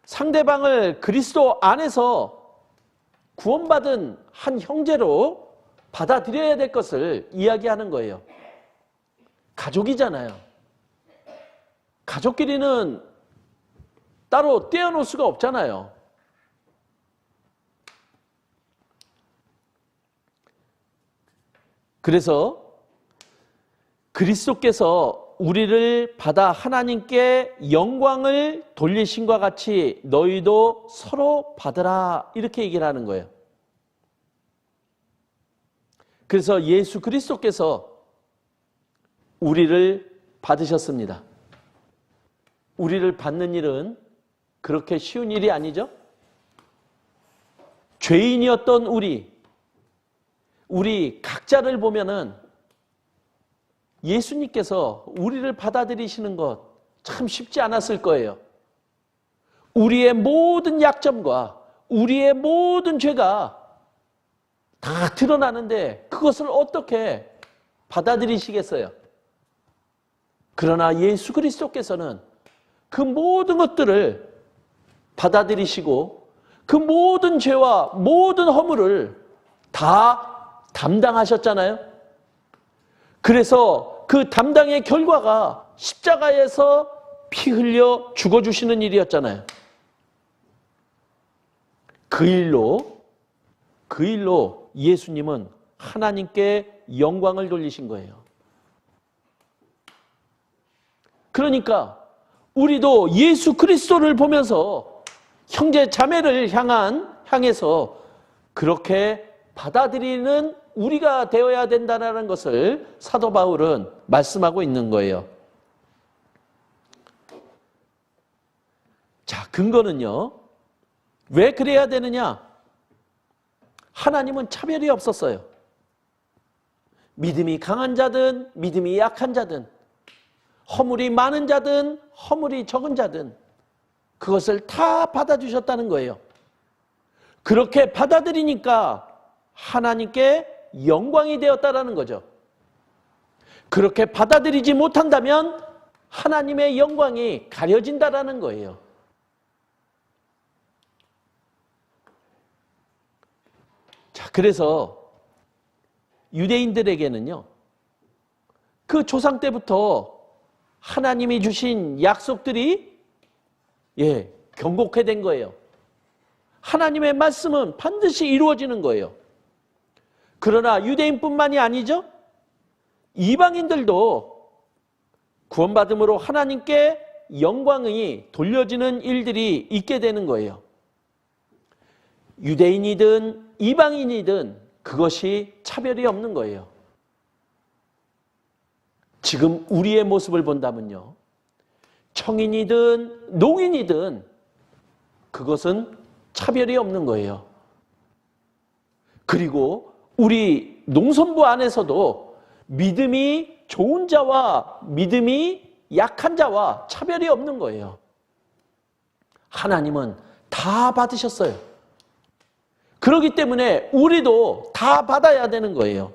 상대방을 그리스도 안에서 구원받은 한 형제로 받아들여야 될 것을 이야기하는 거예요. 가족이잖아요. 가족끼리는 따로 떼어놓을 수가 없잖아요. 그래서 그리스도께서 우리를 받아 하나님께 영광을 돌리신과 같이 너희도 서로 받으라 이렇게 얘기를 하는 거예요. 그래서 예수 그리스도께서 우리를 받으셨습니다. 우리를 받는 일은 그렇게 쉬운 일이 아니죠. 죄인이었던 우리 각자를 보면은 예수님께서 우리를 받아들이시는 것 참 쉽지 않았을 거예요. 우리의 모든 약점과 우리의 모든 죄가 다 드러나는데 그것을 어떻게 받아들이시겠어요? 그러나 예수 그리스도께서는 그 모든 것들을 받아들이시고 그 모든 죄와 모든 허물을 다 담당하셨잖아요. 그래서 그 담당의 결과가 십자가에서 피 흘려 죽어주시는 일이었잖아요. 그 일로 예수님은 하나님께 영광을 돌리신 거예요. 그러니까 우리도 예수 그리스도를 보면서 형제 자매를 향해서 그렇게 받아들이는 우리가 되어야 된다는 것을 사도 바울은 말씀하고 있는 거예요. 자, 근거는요. 왜 그래야 되느냐? 하나님은 차별이 없었어요. 믿음이 강한 자든 믿음이 약한 자든 허물이 많은 자든 허물이 적은 자든 그것을 다 받아주셨다는 거예요. 그렇게 받아들이니까 하나님께 영광이 되었다라는 거죠. 그렇게 받아들이지 못한다면 하나님의 영광이 가려진다라는 거예요. 자, 그래서 유대인들에게는요, 그 조상 때부터 하나님이 주신 약속들이 경고케 된 거예요. 하나님의 말씀은 반드시 이루어지는 거예요. 그러나 유대인뿐만이 아니죠. 이방인들도 구원받음으로 하나님께 영광이 돌려지는 일들이 있게 되는 거예요. 유대인이든 이방인이든 그것이 차별이 없는 거예요. 지금 우리의 모습을 본다면요. 청인이든 농인이든 그것은 차별이 없는 거예요. 그리고 우리 농선부 안에서도 믿음이 좋은 자와 믿음이 약한 자와 차별이 없는 거예요. 하나님은 다 받으셨어요. 그렇기 때문에 우리도 다 받아야 되는 거예요.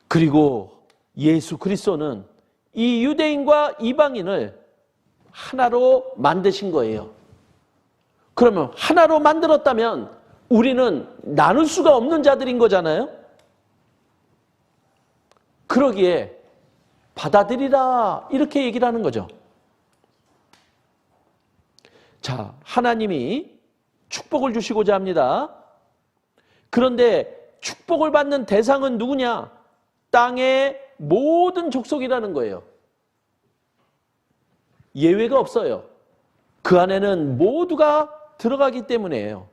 그리고 예수 그리스도는 이 유대인과 이방인을 하나로 만드신 거예요. 그러면 하나로 만들었다면 우리는 나눌 수가 없는 자들인 거잖아요. 그러기에 받아들이라 이렇게 얘기를 하는 거죠. 자, 하나님이 축복을 주시고자 합니다. 그런데 축복을 받는 대상은 누구냐? 땅의 모든 족속이라는 거예요. 예외가 없어요. 그 안에는 모두가 들어가기 때문이에요.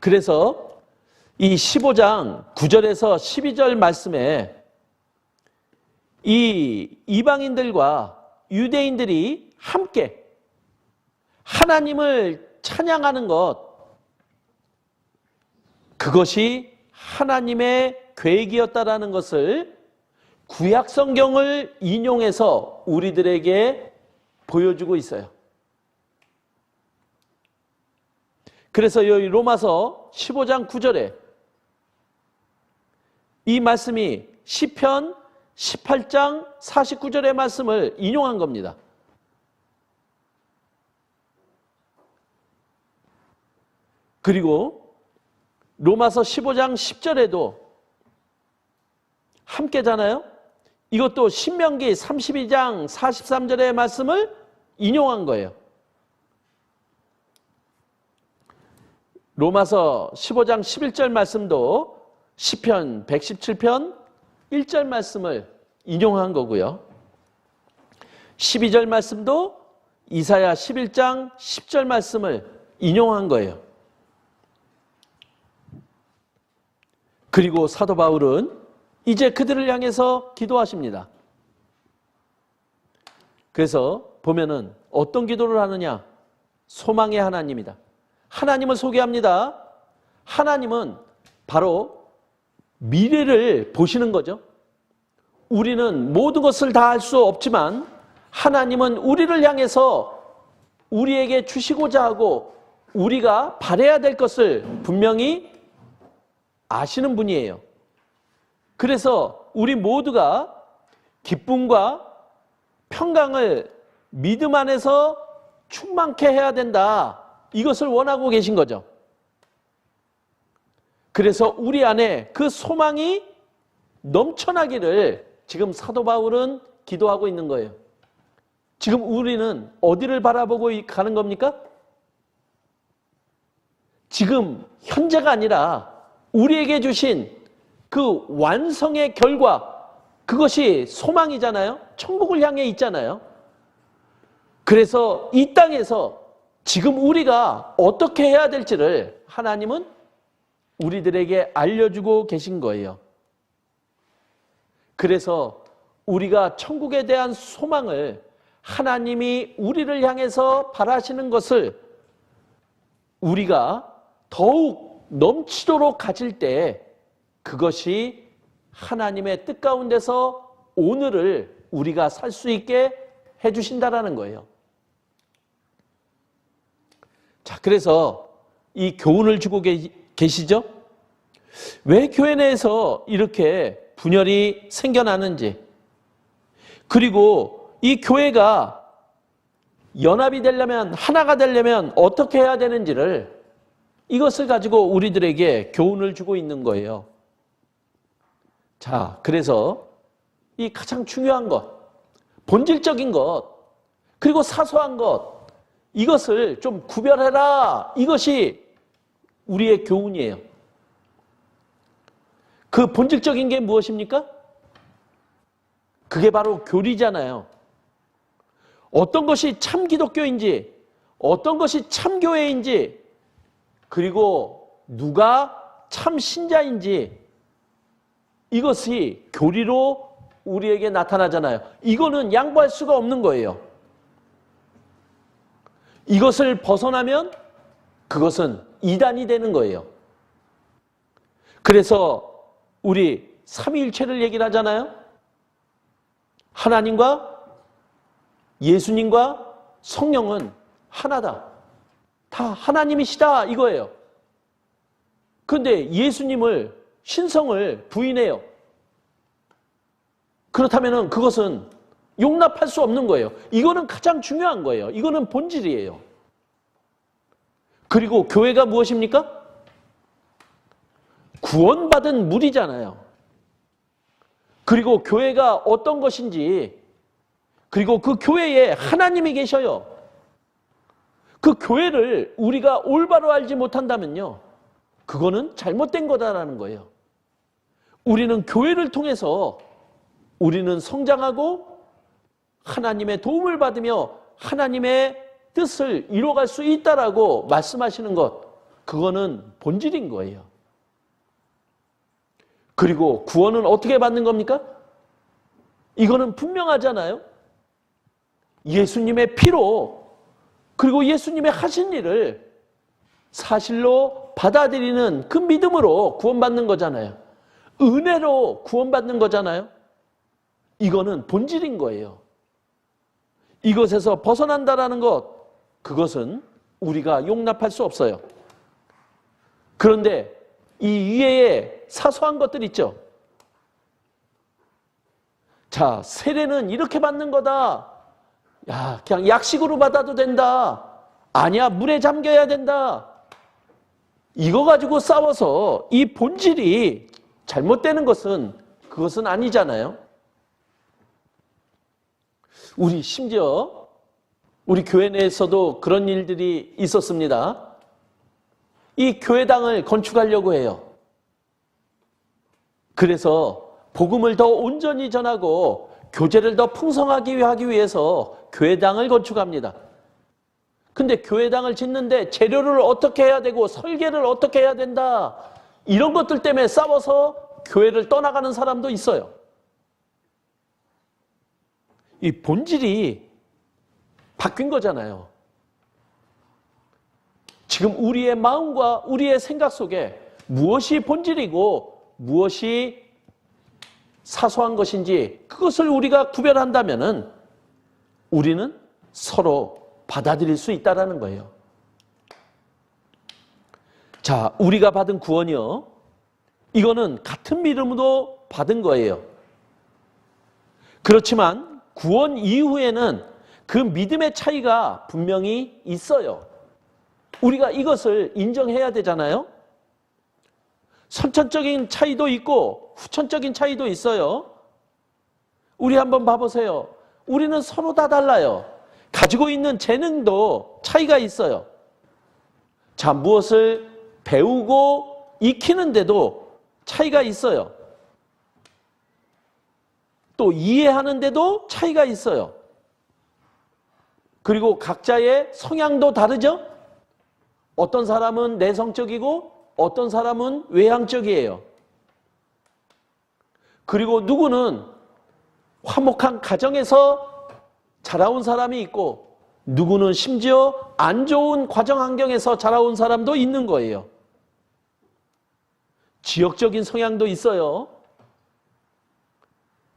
그래서 이 15장 9절에서 12절 말씀에 이 이방인들과 유대인들이 함께 하나님을 찬양하는 것, 그것이 하나님의 계획이었다라는 것을 구약 성경을 인용해서 우리들에게 보여주고 있어요. 그래서 여기 로마서 15장 9절에 이 말씀이 시편 18장 49절의 말씀을 인용한 겁니다. 그리고 로마서 15장 10절에도 함께잖아요. 이것도 신명기 32장 43절의 말씀을 인용한 거예요. 로마서 15장 11절 말씀도 시편 117편 1절 말씀을 인용한 거고요. 12절 말씀도 이사야 11장 10절 말씀을 인용한 거예요. 그리고 사도 바울은 이제 그들을 향해서 기도하십니다. 그래서 보면은 어떤 기도를 하느냐? 소망의 하나님이다. 하나님을 소개합니다. 하나님은 바로 미래를 보시는 거죠. 우리는 모든 것을 다 할 수 없지만 하나님은 우리를 향해서 우리에게 주시고자 하고 우리가 바라야 될 것을 분명히 아시는 분이에요. 그래서 우리 모두가 기쁨과 평강을 믿음 안에서 충만케 해야 된다. 이것을 원하고 계신 거죠. 그래서 우리 안에 그 소망이 넘쳐나기를 지금 사도 바울은 기도하고 있는 거예요. 지금 우리는 어디를 바라보고 가는 겁니까? 지금 현재가 아니라 우리에게 주신 그 완성의 결과, 그것이 소망이잖아요. 천국을 향해 있잖아요. 그래서 이 땅에서 지금 우리가 어떻게 해야 될지를 하나님은 우리들에게 알려주고 계신 거예요. 그래서 우리가 천국에 대한 소망을 하나님이 우리를 향해서 바라시는 것을 우리가 더욱 넘치도록 가질 때 그것이 하나님의 뜻 가운데서 오늘을 우리가 살 수 있게 해주신다라는 거예요. 자, 그래서 이 교훈을 주고 계시죠? 왜 교회 내에서 이렇게 분열이 생겨나는지, 그리고 이 교회가 연합이 되려면, 하나가 되려면 어떻게 해야 되는지를, 이것을 가지고 우리들에게 교훈을 주고 있는 거예요. 자, 그래서 이 가장 중요한 것, 본질적인 것, 그리고 사소한 것, 이것을 좀 구별해라. 이것이 우리의 교훈이에요. 그 본질적인 게 무엇입니까? 그게 바로 교리잖아요. 어떤 것이 참 기독교인지, 어떤 것이 참 교회인지, 그리고 누가 참 신자인지, 이것이 교리로 우리에게 나타나잖아요. 이거는 양보할 수가 없는 거예요. 이것을 벗어나면 그것은 이단이 되는 거예요. 그래서 우리 삼위일체를 얘기를 하잖아요. 하나님과 예수님과 성령은 하나다. 다 하나님이시다 이거예요. 그런데 예수님을, 신성을 부인해요. 그렇다면 그것은 용납할 수 없는 거예요. 이거는 가장 중요한 거예요. 이거는 본질이에요. 그리고 교회가 무엇입니까? 구원받은 무리잖아요. 그리고 교회가 어떤 것인지, 그리고 그 교회에 하나님이 계셔요. 그 교회를 우리가 올바로 알지 못한다면요, 그거는 잘못된 거다라는 거예요. 우리는 교회를 통해서 우리는 성장하고 하나님의 도움을 받으며 하나님의 뜻을 이루어갈 수 있다라고 말씀하시는 것, 그거는 본질인 거예요. 그리고 구원은 어떻게 받는 겁니까? 이거는 분명하잖아요. 예수님의 피로, 그리고 예수님의 하신 일을 사실로 받아들이는 그 믿음으로 구원받는 거잖아요. 은혜로 구원받는 거잖아요. 이거는 본질인 거예요. 이것에서 벗어난다라는 것, 그것은 우리가 용납할 수 없어요. 그런데 이 이외에 사소한 것들 있죠. 자, 세례는 이렇게 받는 거다. 야, 그냥 약식으로 받아도 된다. 아니야, 물에 잠겨야 된다. 이거 가지고 싸워서 이 본질이 잘못되는 것은 그것은 아니잖아요. 우리 심지어 우리 교회 내에서도 그런 일들이 있었습니다. 이 교회당을 건축하려고 해요. 그래서 복음을 더 온전히 전하고 교제를 더 풍성하게 하기 위해서 교회당을 건축합니다. 근데 교회당을 짓는데 재료를 어떻게 해야 되고 설계를 어떻게 해야 된다. 이런 것들 때문에 싸워서 교회를 떠나가는 사람도 있어요. 이 본질이 바뀐 거잖아요. 지금 우리의 마음과 우리의 생각 속에 무엇이 본질이고 무엇이 사소한 것인지 그것을 우리가 구별한다면은 우리는 서로 받아들일 수 있다는 거예요. 자, 우리가 받은 구원이요. 이거는 같은 믿음으로 받은 거예요. 그렇지만 구원 이후에는 그 믿음의 차이가 분명히 있어요. 우리가 이것을 인정해야 되잖아요. 선천적인 차이도 있고 후천적인 차이도 있어요. 우리 한번 봐보세요. 우리는 서로 다 달라요. 가지고 있는 재능도 차이가 있어요. 자, 무엇을 배우고 익히는데도 차이가 있어요. 또 이해하는데도 차이가 있어요. 그리고 각자의 성향도 다르죠? 어떤 사람은 내성적이고 어떤 사람은 외향적이에요. 그리고 누구는 화목한 가정에서 자라온 사람이 있고 누구는 심지어 안 좋은 과정 환경에서 자라온 사람도 있는 거예요. 지역적인 성향도 있어요.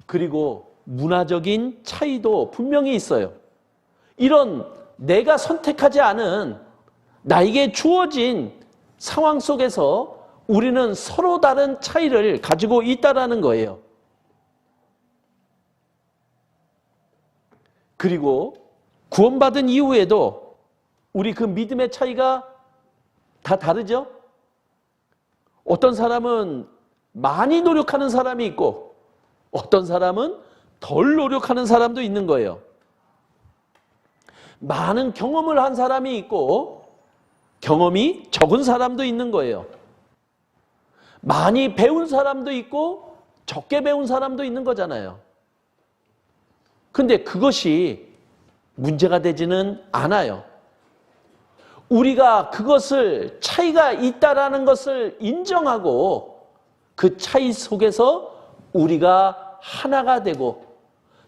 그리고 문화적인 차이도 분명히 있어요. 이런 내가 선택하지 않은 나에게 주어진 상황 속에서 우리는 서로 다른 차이를 가지고 있다는 거예요. 그리고 구원받은 이후에도 우리 그 믿음의 차이가 다 다르죠? 어떤 사람은 많이 노력하는 사람이 있고 어떤 사람은 덜 노력하는 사람도 있는 거예요. 많은 경험을 한 사람이 있고 경험이 적은 사람도 있는 거예요. 많이 배운 사람도 있고 적게 배운 사람도 있는 거잖아요. 근데 그것이 문제가 되지는 않아요. 우리가 그것을 차이가 있다라는 것을 인정하고 그 차이 속에서 우리가 하나가 되고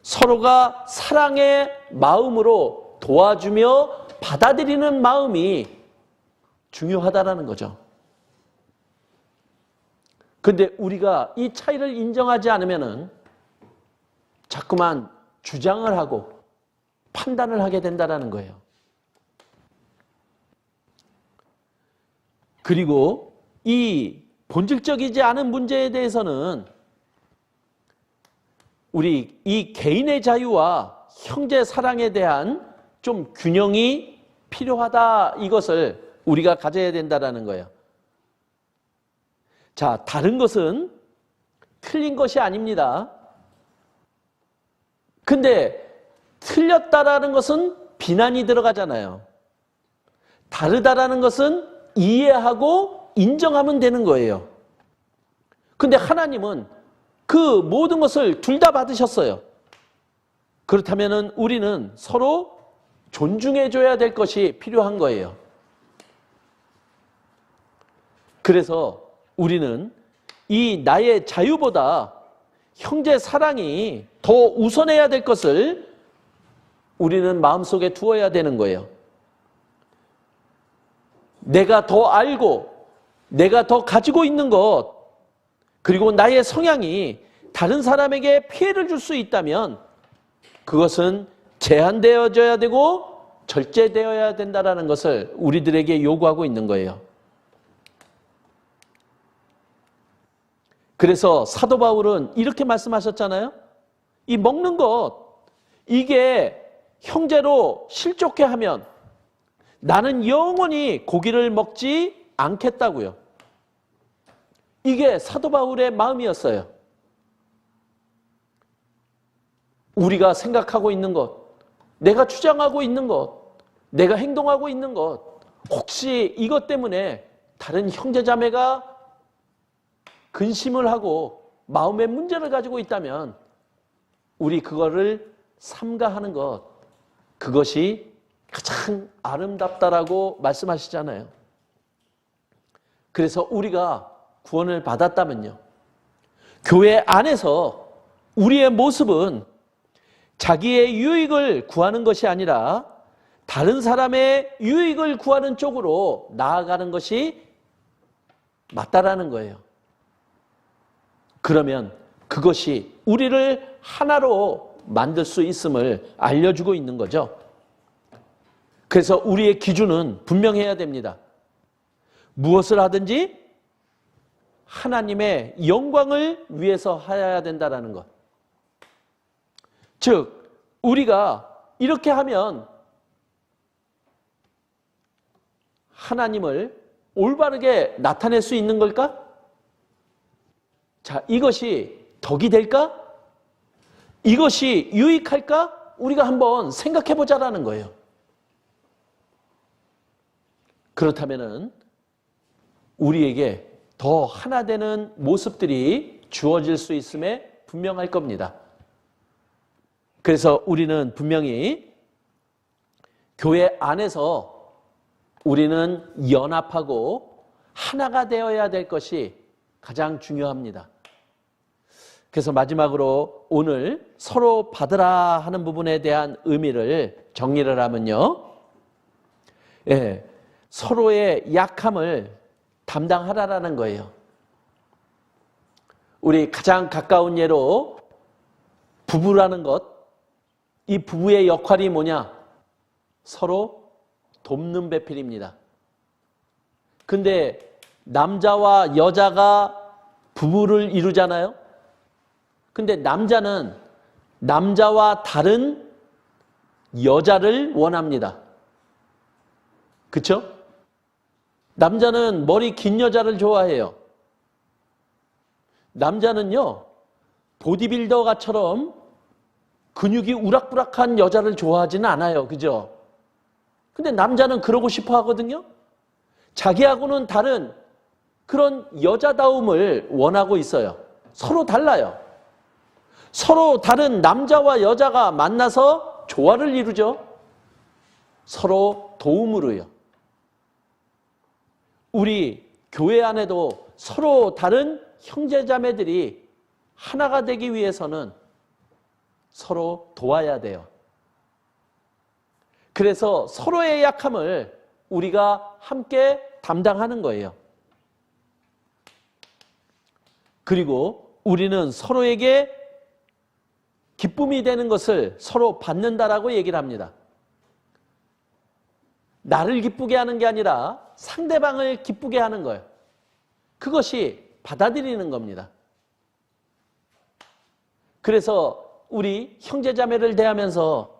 서로가 사랑의 마음으로 도와주며 받아들이는 마음이 중요하다라는 거죠. 근데 우리가 이 차이를 인정하지 않으면은 자꾸만 주장을 하고 판단을 하게 된다는 거예요. 그리고 이 본질적이지 않은 문제에 대해서는 우리 이 개인의 자유와 형제 사랑에 대한 좀 균형이 필요하다, 이것을 우리가 가져야 된다는 거예요. 자, 다른 것은 틀린 것이 아닙니다. 근데 틀렸다라는 것은 비난이 들어가잖아요. 다르다라는 것은 이해하고 인정하면 되는 거예요. 근데 하나님은 그 모든 것을 둘 다 받으셨어요. 그렇다면 우리는 서로 존중해 줘야 될 것이 필요한 거예요. 그래서 우리는 이 나의 자유보다 형제 사랑이 더 우선해야 될 것을 우리는 마음속에 두어야 되는 거예요. 내가 더 알고 내가 더 가지고 있는 것, 그리고 나의 성향이 다른 사람에게 피해를 줄 수 있다면 그것은 제한되어져야 되고 절제되어야 된다는 것을 우리들에게 요구하고 있는 거예요. 그래서 사도 바울은 이렇게 말씀하셨잖아요. 이 먹는 것, 이게 형제로 실족해 하면 나는 영원히 고기를 먹지 않겠다고요. 이게 사도 바울의 마음이었어요. 우리가 생각하고 있는 것, 내가 주장하고 있는 것, 내가 행동하고 있는 것, 혹시 이것 때문에 다른 형제자매가 근심을 하고 마음의 문제를 가지고 있다면 우리 그거를 삼가하는 것, 그것이 가장 아름답다라고 말씀하시잖아요. 그래서 우리가 구원을 받았다면요, 교회 안에서 우리의 모습은 자기의 유익을 구하는 것이 아니라 다른 사람의 유익을 구하는 쪽으로 나아가는 것이 맞다라는 거예요. 그러면 그것이 우리를 하나로 만들 수 있음을 알려주고 있는 거죠. 그래서 우리의 기준은 분명해야 됩니다. 무엇을 하든지 하나님의 영광을 위해서 해야 된다는 것. 즉, 우리가 이렇게 하면 하나님을 올바르게 나타낼 수 있는 걸까? 자, 이것이 덕이 될까? 이것이 유익할까? 우리가 한번 생각해 보자라는 거예요. 그렇다면은 우리에게 더 하나 되는 모습들이 주어질 수 있음에 분명할 겁니다. 그래서 우리는 분명히 교회 안에서 우리는 연합하고 하나가 되어야 될 것이 가장 중요합니다. 그래서 마지막으로 오늘 서로 받으라 하는 부분에 대한 의미를 정리를 하면요, 서로의 약함을 담당하라라는 거예요. 우리 가장 가까운 예로 부부라는 것, 이 부부의 역할이 뭐냐? 서로 돕는 배필입니다. 근데 남자와 여자가 부부를 이루잖아요. 근데 남자는 남자와 다른 여자를 원합니다. 그렇죠? 남자는 머리 긴 여자를 좋아해요. 남자는요, 보디빌더가처럼 근육이 우락부락한 여자를 좋아하지는 않아요. 그죠? 근데 남자는 그러고 싶어 하거든요. 자기하고는 다른 그런 여자다움을 원하고 있어요. 서로 달라요. 서로 다른 남자와 여자가 만나서 조화를 이루죠. 서로 도움으로요. 우리 교회 안에도 서로 다른 형제자매들이 하나가 되기 위해서는 서로 도와야 돼요. 그래서 서로의 약함을 우리가 함께 담당하는 거예요. 그리고 우리는 서로에게 기쁨이 되는 것을 서로 받는다라고 얘기를 합니다. 나를 기쁘게 하는 게 아니라 상대방을 기쁘게 하는 거예요. 그것이 받아들이는 겁니다. 그래서 우리 형제자매를 대하면서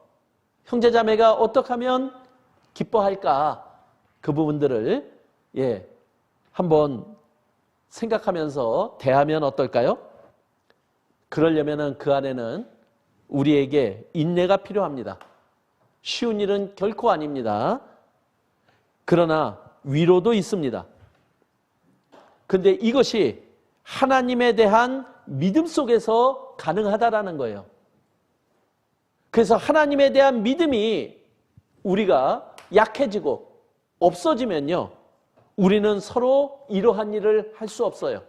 형제자매가 어떻게 하면 기뻐할까? 그 부분들을 한번 생각하면서 대하면 어떨까요? 그러려면 그 안에는 우리에게 인내가 필요합니다. 쉬운 일은 결코 아닙니다. 그러나 위로도 있습니다. 근데 이것이 하나님에 대한 믿음 속에서 가능하다라는 거예요. 그래서 하나님에 대한 믿음이 우리가 약해지고 없어지면요, 우리는 서로 이러한 일을 할 수 없어요.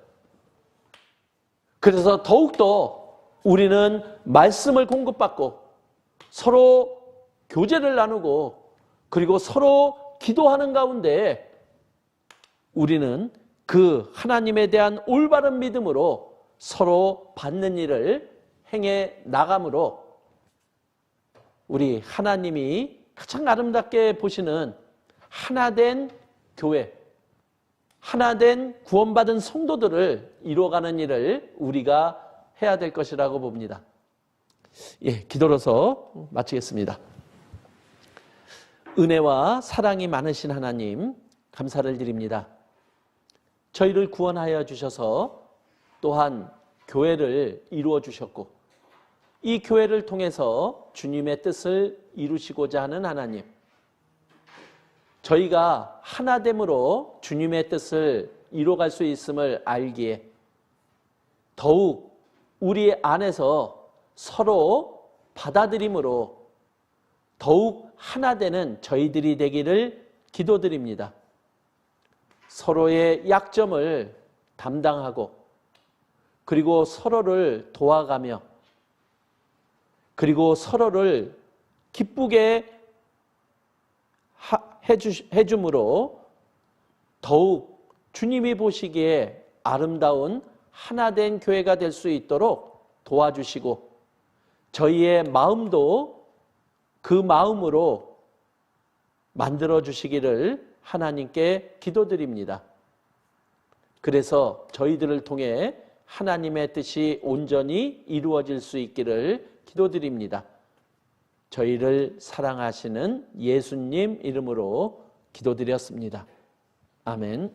그래서 더욱더 우리는 말씀을 공급받고 서로 교제를 나누고 그리고 서로 기도하는 가운데 우리는 그 하나님에 대한 올바른 믿음으로 서로 받는 일을 행해 나감으로 우리 하나님이 가장 아름답게 보시는 하나된 교회, 하나된 구원받은 성도들을 이루어가는 일을 우리가 해야 될 것이라고 봅니다. 예, 기도로서 마치겠습니다. 은혜와 사랑이 많으신 하나님, 감사를 드립니다. 저희를 구원하여 주셔서 또한 교회를 이루어 주셨고 이 교회를 통해서 주님의 뜻을 이루시고자 하는 하나님, 저희가 하나됨으로 주님의 뜻을 이루어갈 수 있음을 알기에 더욱 우리 안에서 서로 받아들임으로 더욱 하나되는 저희들이 되기를 기도드립니다. 서로의 약점을 담당하고 그리고 서로를 도와가며 그리고 서로를 기쁘게 해줌으로 더욱 주님이 보시기에 아름다운 하나된 교회가 될 수 있도록 도와주시고 저희의 마음도 그 마음으로 만들어 주시기를 하나님께 기도드립니다. 그래서 저희들을 통해 하나님의 뜻이 온전히 이루어질 수 있기를 기도드립니다. 저희를 사랑하시는 예수님 이름으로 기도드렸습니다. 아멘.